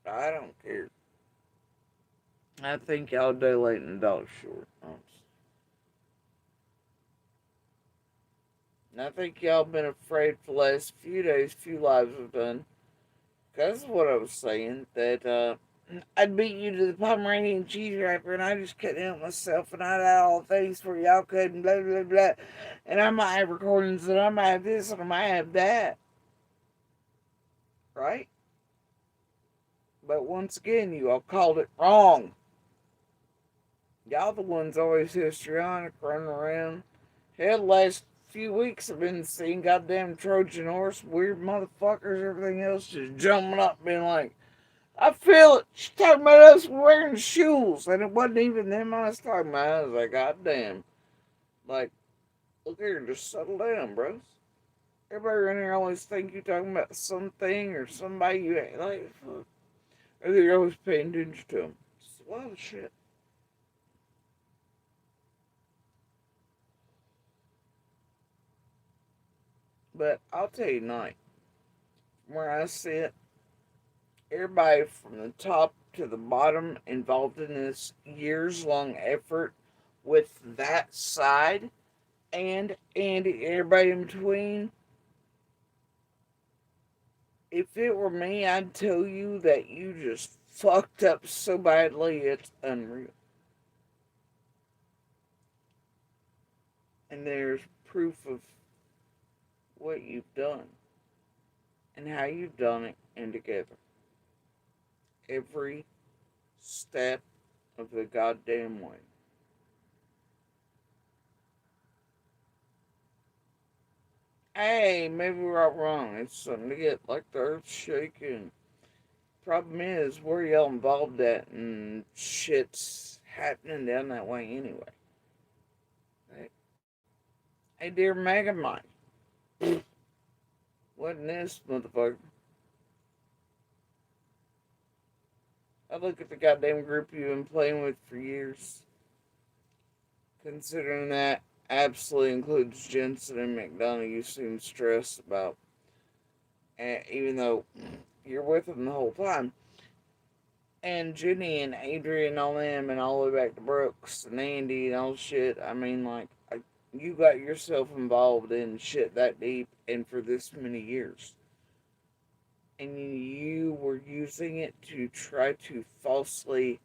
I don't care. I think y'all daylighting the dog short. And I think y'all been afraid for the last few days, few lives have done. That's what I was saying. That I'd beat you to the Pomeranian cheese wrapper, and I just couldn't help myself, and I'd have all things where y'all couldn't, blah, blah, blah. And I might have recordings, and I might have this, and I might have that. Right? But once again, you all called it wrong. Y'all the ones always histrionic, running around. Hell, the last few weeks I've been seeing goddamn Trojan horse, weird motherfuckers, everything else just jumping up, being like, I feel it. She's talking about us wearing shoes. And it wasn't even them I was talking about. I was like, God damn. Like, Look here, just settle down, bros. Everybody around here always think you talking about something or somebody you ain't like. Fuck. Or you're always paying attention to them. It's a lot of shit. But I'll tell you tonight, from where I sit, everybody from the top to the bottom involved in this years long effort with that side and everybody in between. If it were me, I'd tell you that you just fucked up so badly it's unreal. And there's proof of what you've done and how you've done it and together. Every step of the goddamn way. Hey, maybe we're all wrong. It's something to get like the earth shaking. Problem is, where y'all involved at and shit's happening down that way anyway. Hey, hey dear Megamind, wasn't this motherfucker? I look at the goddamn group you've been playing with for years. Considering that absolutely includes Jensen and McDonough, you seem stressed about. And even though you're with them the whole time. And Jenny and Adrian, all them, and all the way back to Brooks and Andy and all shit. I mean, like, you got yourself involved in shit that deep and for this many years. And you were using it to try to falsely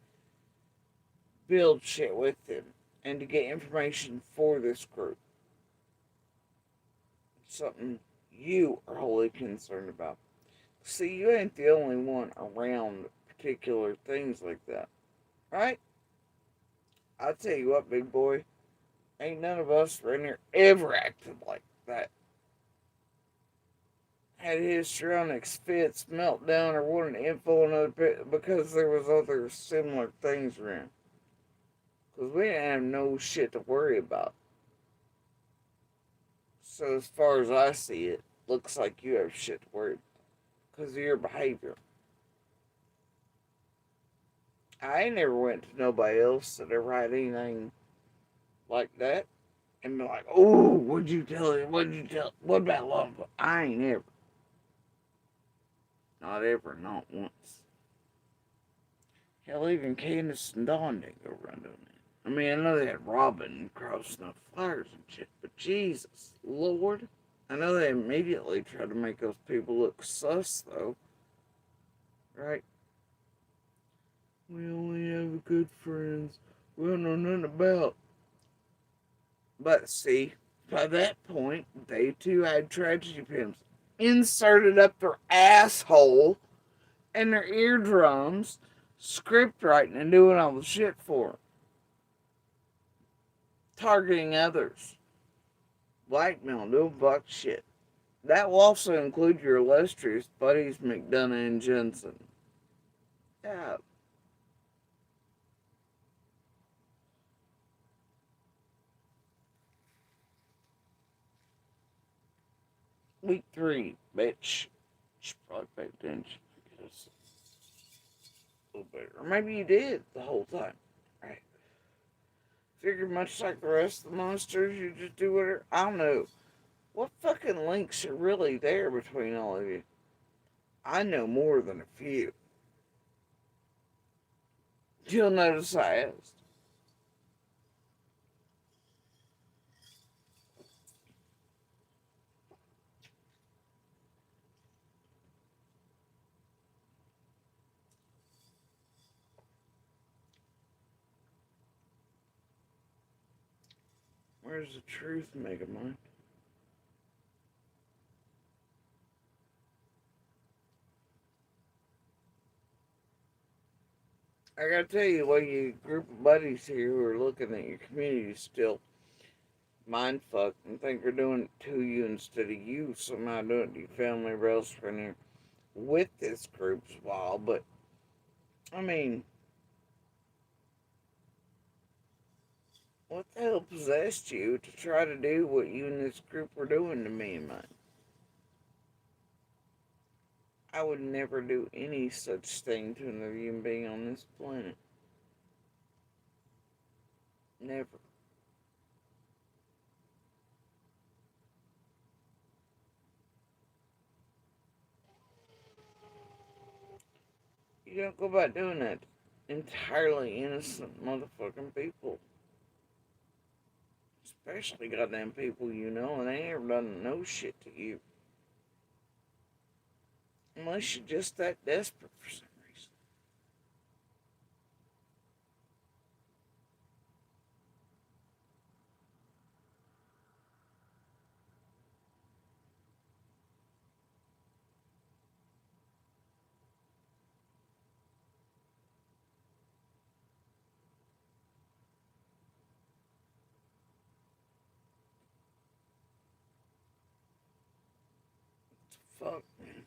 build shit with them and to get information for this group. Something you are wholly concerned about. See, you ain't the only one around particular things like that, right? I'll tell you what, big boy, ain't none of us around here ever acted like that. Had histrionics, fits, meltdown, or wanted info on other because there was other similar things around. Because we didn't have no shit to worry about. So as far as I see it, looks like you have shit to worry about because of your behavior. I ain't never went to nobody else that ever had anything like that and be like, oh, what'd you tell him? What'd you tell? What about Lumpa? I ain't ever. Not ever, not once. Hell, even Candace and Dawn didn't go around doing that. I mean, I know they had Robin crossing up flyers and shit, but Jesus, Lord. I know they immediately tried to make those people look sus, though. Right? We only have good friends. We don't know nothing about. But see, by that point, they too had tragedy pimps inserted up their asshole and their eardrums, script writing and doing all the shit for them. Targeting others. Blackmail, doing buck shit. That will also include your illustrious buddies McDonough and Jensen. Yeah. Week 3, bitch. Should probably pay attention, I guess. A little bit. Or maybe you did the whole time. Right. Figure much like the rest of the monsters, you just do whatever. I don't know. What fucking links are really there between all of you? I know more than a few. You'll notice I asked. Where's the truth, Megamind? I gotta tell you, what you group of buddies here who are looking at your community still mind fuck and think they're doing it to you instead of you somehow doing it to your family or else around here with this group's wild. But I mean, What the hell possessed you to try to do what you and this group were doing to me and mine? I would never do any such thing to another human being on this planet. Never. You don't go about doing that to entirely innocent motherfucking people. Especially goddamn people you know and they ain't ever done no shit to you. Unless you're just that desperate for some reason. Fuck, man.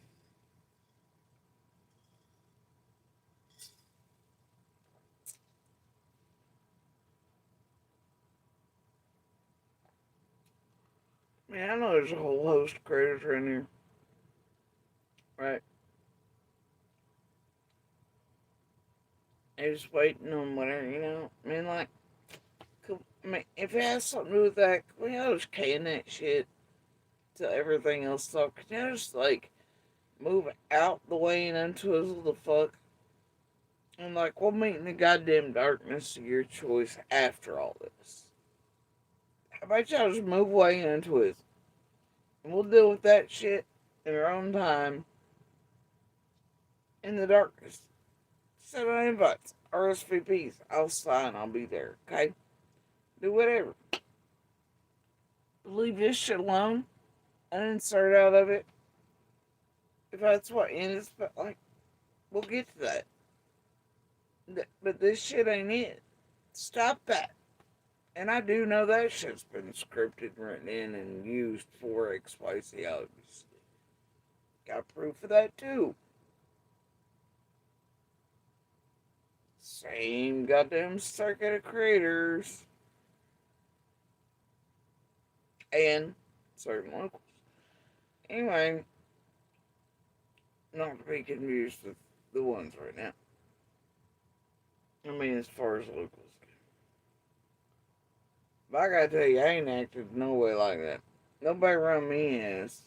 Man, I know there's a whole host of critters around here. Right? They're just waiting on whatever, you know? I mean, like, I mean, if it has something to do with that, can we all just can that shit to everything else? So, can you just, like, move out the way and untwizzle the fuck? And, like, we'll meet in the goddamn darkness of your choice after all this. How about y'all just move away and untwist? And we'll deal with that shit in our own time in the darkness. Send out invites, RSVPs. I'll sign, I'll be there, okay? Do whatever. Leave this shit alone. Uninsert out of it. If that's what ends, but like, we'll get to that. But this shit ain't it. Stop that. And I do know that shit's been scripted, written in, and used for XYZ, obviously. Got proof of that too. Same goddamn circuit of creators. And certain locals. Anyway, not to be confused with the ones right now. I mean, as far as locals go. But I gotta tell you, I ain't acted no way like that. Nobody around me has.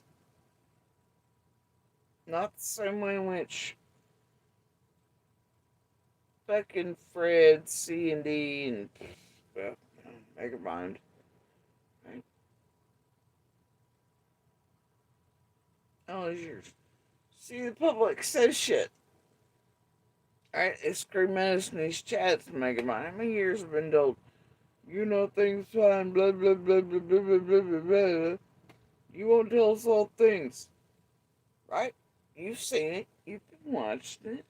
Not the same way in which fucking Fred, C and D, and well, make a mind. Right? Oh, it's yours. See, the public says shit. Alright, they scream at us in these chats and make a mind. How many years have been told, you know things fine, blah, blah, blah, blah, blah, blah, blah, blah, blah. You won't tell us all things. Right? You've seen it. You've been watching it.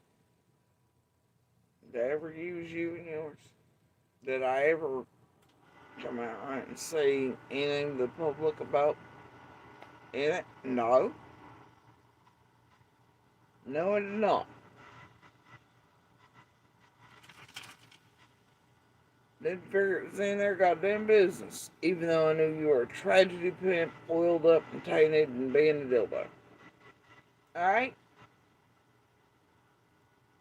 Did I ever use you and yours? Did I ever come out right and say anything to the public about it? No. No, I did not. Didn't figure it was in their goddamn business. Even though I knew you were a tragedy pimp, oiled up and tainted and being a dildo. Alright?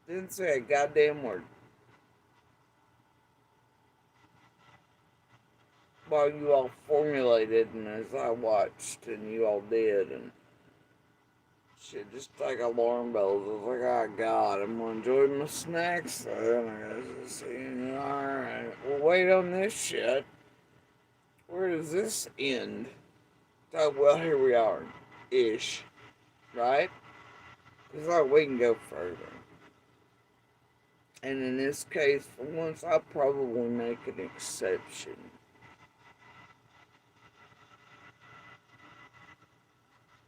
Didn't say a goddamn word. While you all formulated and as I watched and you all did and shit, just like alarm bells. I was like, oh god, I'm gonna enjoy my snacks then. I guess see, alright. We'll wait on this shit. Where does this end? Oh, well, here we are. Ish. Right? It's like we can go further. And in this case, for once, I'll probably make an exception.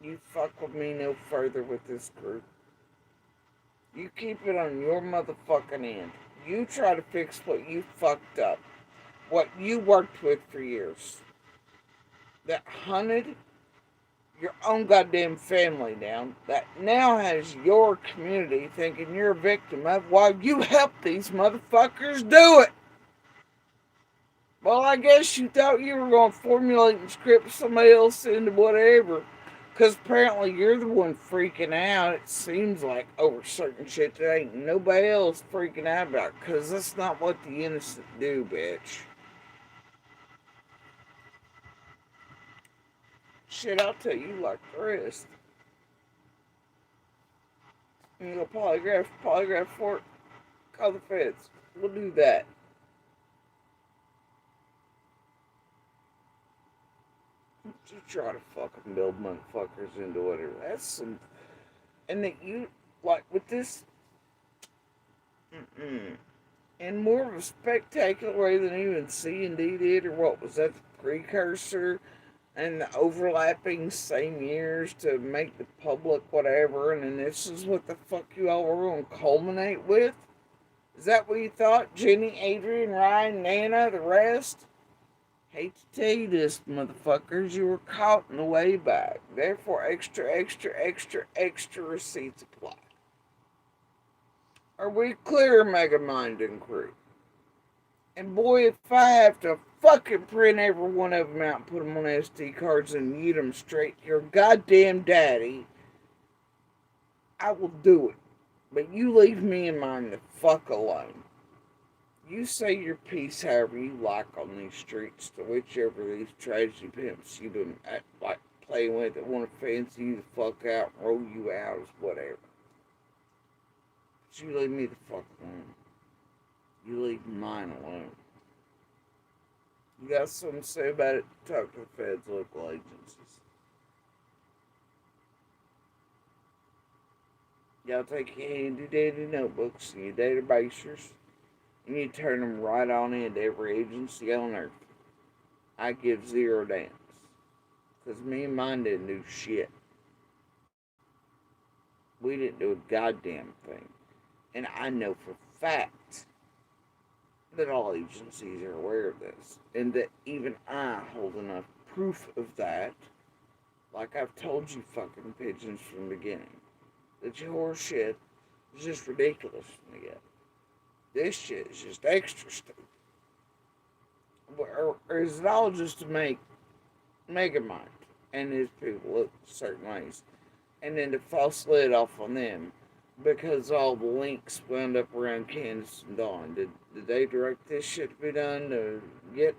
You fuck with me no further with this group. You keep it on your motherfucking end. You try to fix what you fucked up. What you worked with for years. That hunted your own goddamn family down. That now has your community thinking you're a victim of while you help these motherfuckers do it. Well, I guess you thought you were going to formulate and script somebody else into whatever. Because apparently you're the one freaking out, it seems like, over certain shit that ain't nobody else freaking out about. Because that's not what the innocent do, bitch. Shit, I'll tell you like the rest. You go polygraph for it, call the feds. We'll do that. You try to fucking build motherfuckers into whatever. That's some. And that you, like, with this. Mm-mm. In more of a spectacular way than even C&D did, or what was that, the precursor? And the overlapping same years to make the public whatever, and then this is what the fuck you all were going to culminate with? Is that what you thought? Jenny, Adrian, Ryan, Nana, the rest? Hate to tell you this, motherfuckers, you were caught in the way back. Therefore, extra, extra, extra, extra receipts apply. Are we clear, Megamind and crew? And boy, if I have to fucking print every one of them out and put them on SD cards and mute them straight to your goddamn daddy, I will do it. But you leave me and mine the fuck alone. You say your piece however you like on these streets to whichever of these tragedy pimps you've been like playing with that want to fancy you the fuck out and roll you out as whatever. But you leave me the fuck alone. You leave mine alone. You got something to say about it? Talk to the feds, local agencies. Y'all take your handy dandy notebooks and your databasers and you turn them right on into every agency on earth. I give zero damns. Because me and mine didn't do shit. We didn't do a goddamn thing. And I know for a fact that all agencies are aware of this. And that even I hold enough proof of that, like I've told you fucking pigeons from the beginning, that your horse shit is just ridiculous to me. This shit is just extra stupid. Or is it all just to make Megamind and his people look certain ways? And then to false lid off on them because all the links wound up around Candace and Dawn. Did they direct this shit to be done to get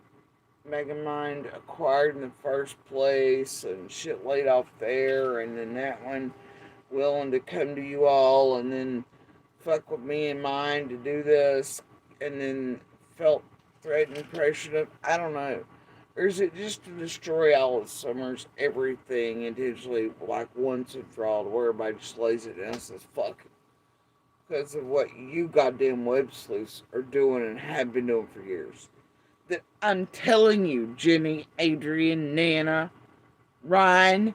Megamind acquired in the first place and shit laid off there, and then that one willing to come to you all and then fuck with me and mine to do this and then felt threatened, pressured up? I don't know. Or is it just to destroy all of Summer's everything intentionally, like once and for all, to where everybody just lays it down and says, fuck it? Because of what you goddamn web sleuths are doing and have been doing for years. That I'm telling you, Jenny, Adrian, Nana, Ryan,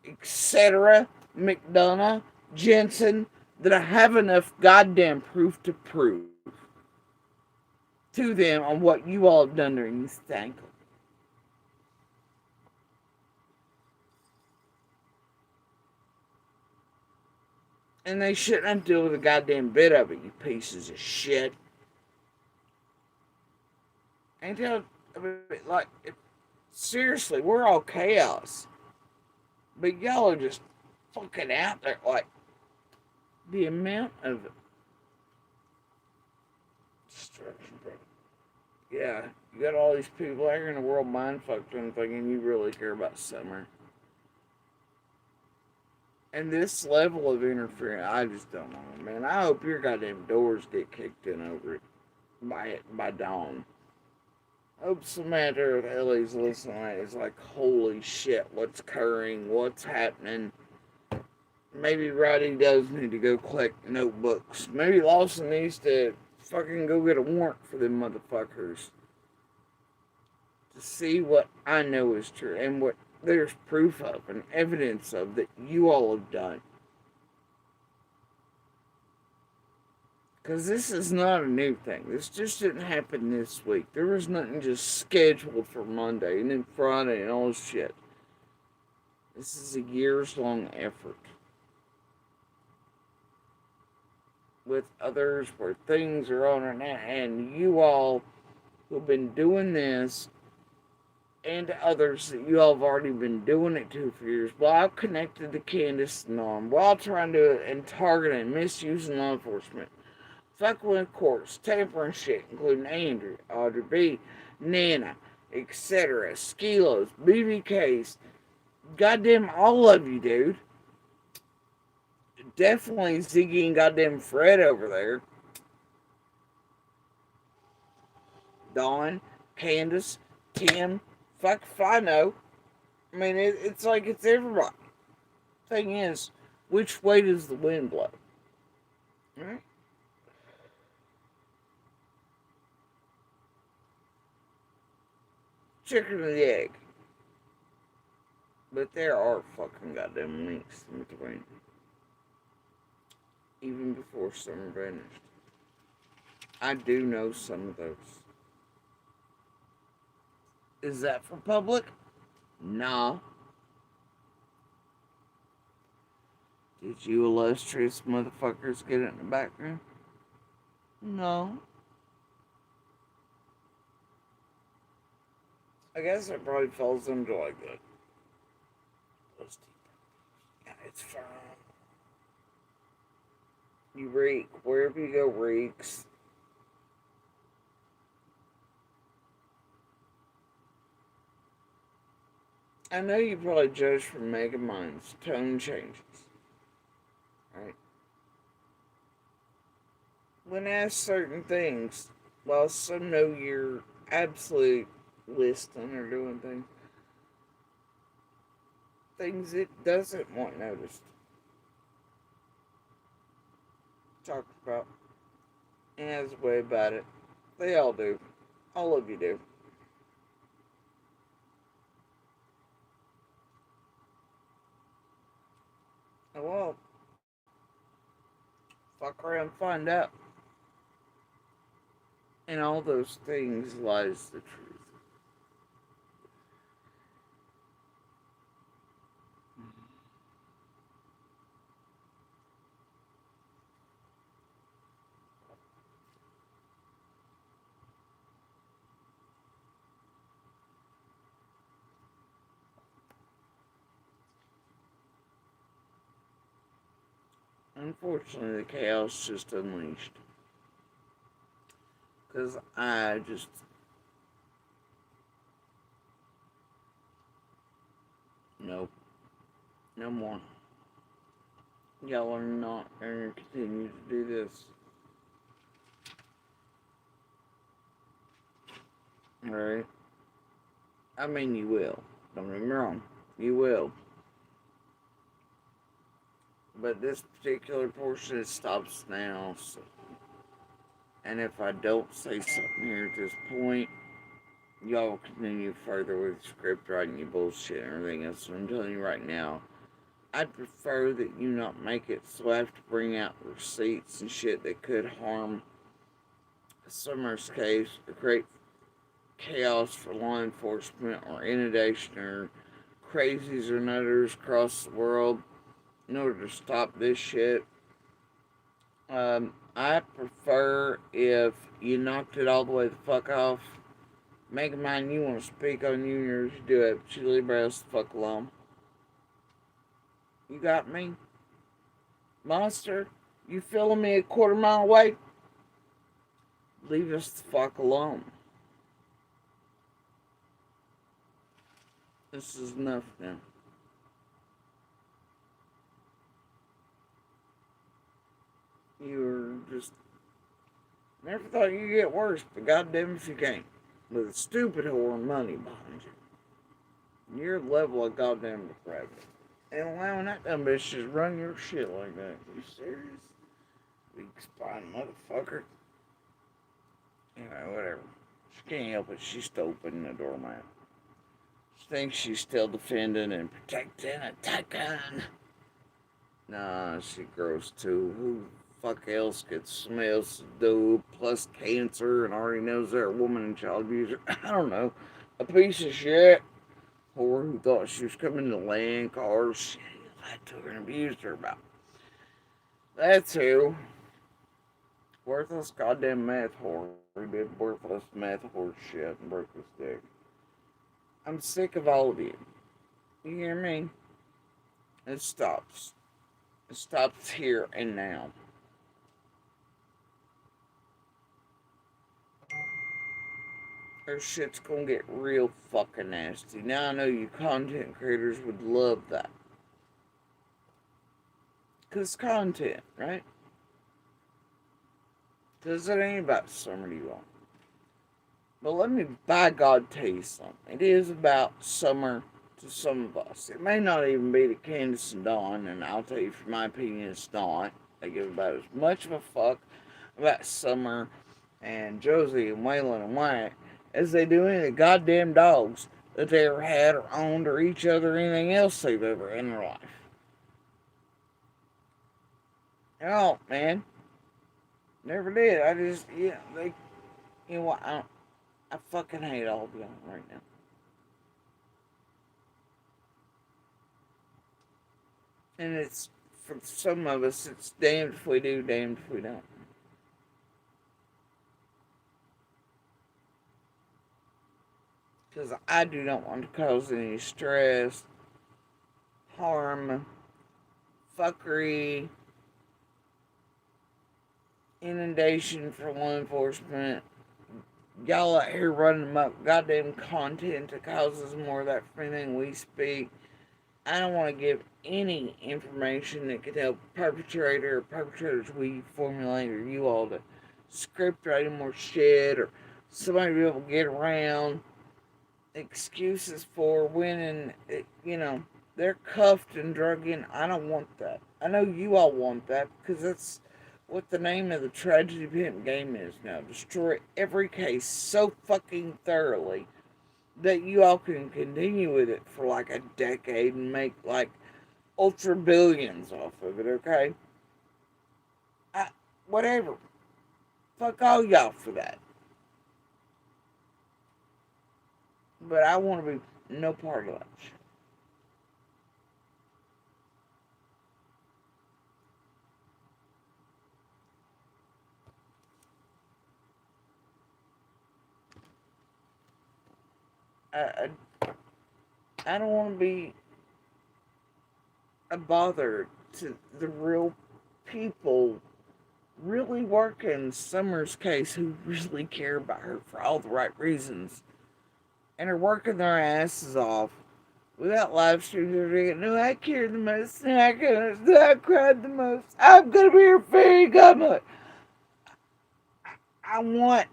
etc., McDonough, Jensen, that I have enough goddamn proof to prove to them on what you all have done during this cycle. And they shouldn't have to deal with a goddamn bit of it, you pieces of shit. Ain't that, I mean, like, seriously, we're all chaos. But y'all are just fucking out there. Like, the amount of destruction, bro. Yeah, you got all these people out here in the world mind fucked and thinking you really care about Summer. And this level of interference, I just don't know, man. I hope your goddamn doors get kicked in over it by dawn. I hope somebody there with Ellie's listening is like, holy shit, what's occurring? What's happening? Maybe Roddy does need to go collect notebooks. Maybe Lawson needs to fucking go get a warrant for them motherfuckers. To see what I know is true and what there's proof of and evidence of that you all have done. Because this is not a new thing. This just didn't happen this week. There was nothing just scheduled for Monday and then Friday and all this shit. This is a years-long effort. With others where things are on and you all who've been doing this and to others that you all have already been doing it to for years while connected to Candace and Norm, while trying to and targeting and misusing law enforcement. Fucking with courts, tampering shit, including Andrew, Audrey B, Nana, etc., Skilos, BBKs, goddamn all of you, dude. Definitely Ziggy and goddamn Fred over there. Dawn, Candace, Tim, fuck if I know. I mean, it's like it's everybody. Thing is, which way does the wind blow? Right? Chicken or the egg. But there are fucking goddamn links in between. Even before summer vanished. I do know some of those. Is that for public? Nah. Did you illustrious motherfuckers get it in the background? No. I guess it probably falls under like that. Yeah, it's fine. You reek. Wherever you go, reeks. I know you probably judge from Megamind's tone changes. Right? When asked certain things, while some know you're absolute listening or doing things it doesn't want noticed. Talked about and has a way about it. They all do. All of you do. Oh, well, fuck around and find out. In all those things lies the truth. Unfortunately, the chaos just unleashed. Because I just. Nope. No more. Y'all are not going to continue to do this. Alright? I mean, you will. Don't get me wrong. You will. But this particular portion, it stops now. So. And if I don't say something here at this point, y'all continue further with script writing, your bullshit, and everything else. So I'm telling you right now, I'd prefer that you not make it so I have to bring out receipts and shit that could harm Summer's case or create chaos for law enforcement or inundation or crazies or nutters across the world in order to stop this shit. I prefer if you knocked it all the way the fuck off. Make a mind you want to speak on New Year's, you do it. But you leave us the fuck alone. You got me? Monster, you feeling me a quarter mile away? Leave us the fuck alone. This is enough now. You're just. Never thought you'd get worse, but goddamn if you can't. With a stupid whore and money behind you. Your level of goddamn depravity. And allowing that dumb bitch to just run your shit like that. Are you serious? Weak spine motherfucker. Anyway, whatever. She can't help it. She's still opening the doormat. She thinks she's still defending and protecting a tycoon. Nah, she grows too. Who the fuck else gets smells to do plus cancer and already knows they're a woman and child abuser? I don't know. A piece of shit. Whore who thought she was coming to land cars. Shit, lied to her and abused her about. That's who. Worthless goddamn math whore who did worthless math whore shit and broke his dick. I'm sick of all of you. You hear me? It stops. It stops here and now. Or shit's gonna get real fucking nasty. Now I know you content creators would love that. Cause content, right? Cause it ain't about summer to you all. But let me, by God, tell you something. It is about summer to some of us. It may not even be to Candace and Dawn, and I'll tell you from my opinion, it's not. They give about as much of a fuck about Summer and Josie and Waylon and Wyatt as they do any of the goddamn dogs that they ever had or owned or each other or anything else they've ever in their life. Oh, man. Never did. I just, yeah, they, you know what, I fucking hate all of y'all right now. And it's, for some of us, it's damned if we do, damned if we don't. Because I do not want to cause any stress, harm, fuckery, inundation for law enforcement. Y'all out here running up goddamn content that causes more of that from anything we speak. I don't want to give any information that could help perpetrator or perpetrators we formulate or you all to script writing more shit or somebody be able to get around excuses for winning, they're cuffed and drug in. I don't want that. I know you all want that because that's what the name of the tragedy pimp game is now. Destroy every case so fucking thoroughly that you all can continue with it for like a decade and make like ultra billions off of it, okay? I, whatever. Fuck all y'all for that. But I want to be no part of that shit. I, I don't want to be a bother to the real people really working Summer's case who really care about her for all the right reasons and are working their asses off without live streams or thinking, no, I care the most, no, I cried the most, I'm gonna be your fairy godmother. I want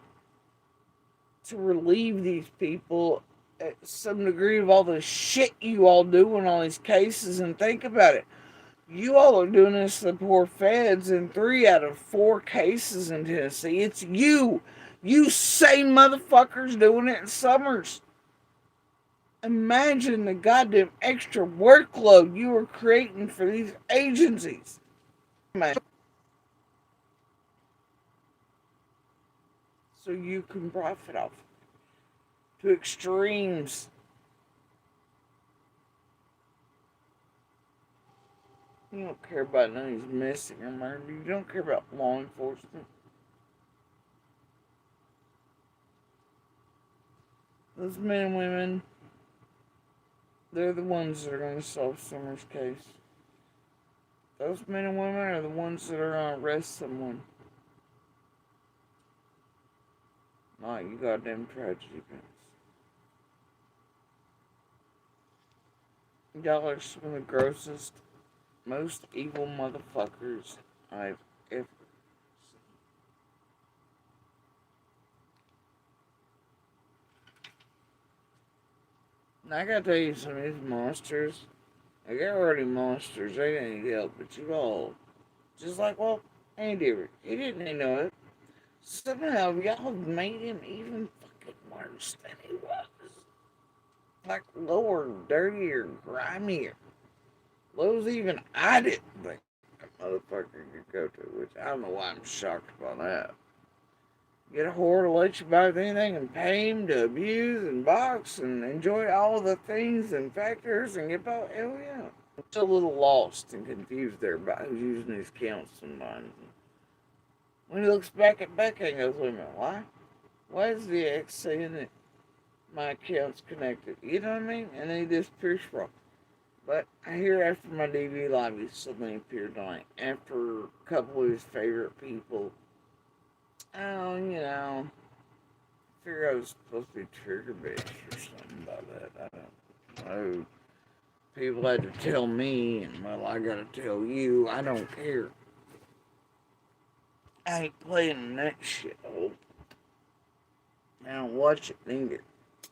to relieve these people at some degree of all the shit you all do in all these cases and think about it. You all are doing this to the poor feds in 3 out of 4 cases in Tennessee. It's you. You same motherfuckers doing it in Summers. Imagine the goddamn extra workload you are creating for these agencies. So you can profit off it to extremes. You don't care about none of these missing or murdered. You don't care about law enforcement. Those men and women, they're the ones that are going to solve Summer's case. Those men and women are the ones that are going to arrest someone. Not you goddamn tragedy pants. Y'all are some of the grossest, most evil motherfuckers I've ever seen. And I gotta tell you, some of these monsters, they're already monsters. They didn't need help, but you all, just like, well, ain't different. He didn't even know it. Somehow y'all made him even fucking worse than he was. Like lower, dirtier, grimier. Those even I didn't think a motherfucker could go to, which I don't know why I'm shocked by that. Get a whore to let you buy anything and pay him to abuse and box and enjoy all the things and factors and get by. Hell yeah. I'm still a little lost and confused there about who's using these accounts sometimes. When he looks back at Becca and goes, wait a minute, why? Why is the ex saying that my account's connected? You know what I mean? And then he disappears for a while. But I hear after my DVD live, he suddenly appeared tonight. After a couple of his favorite people, oh, I figure I was supposed to be trigger based or something about that. I don't know. People had to tell me, and well, I gotta tell you, I don't care. I ain't playing that shit, old. I don't watch it neither.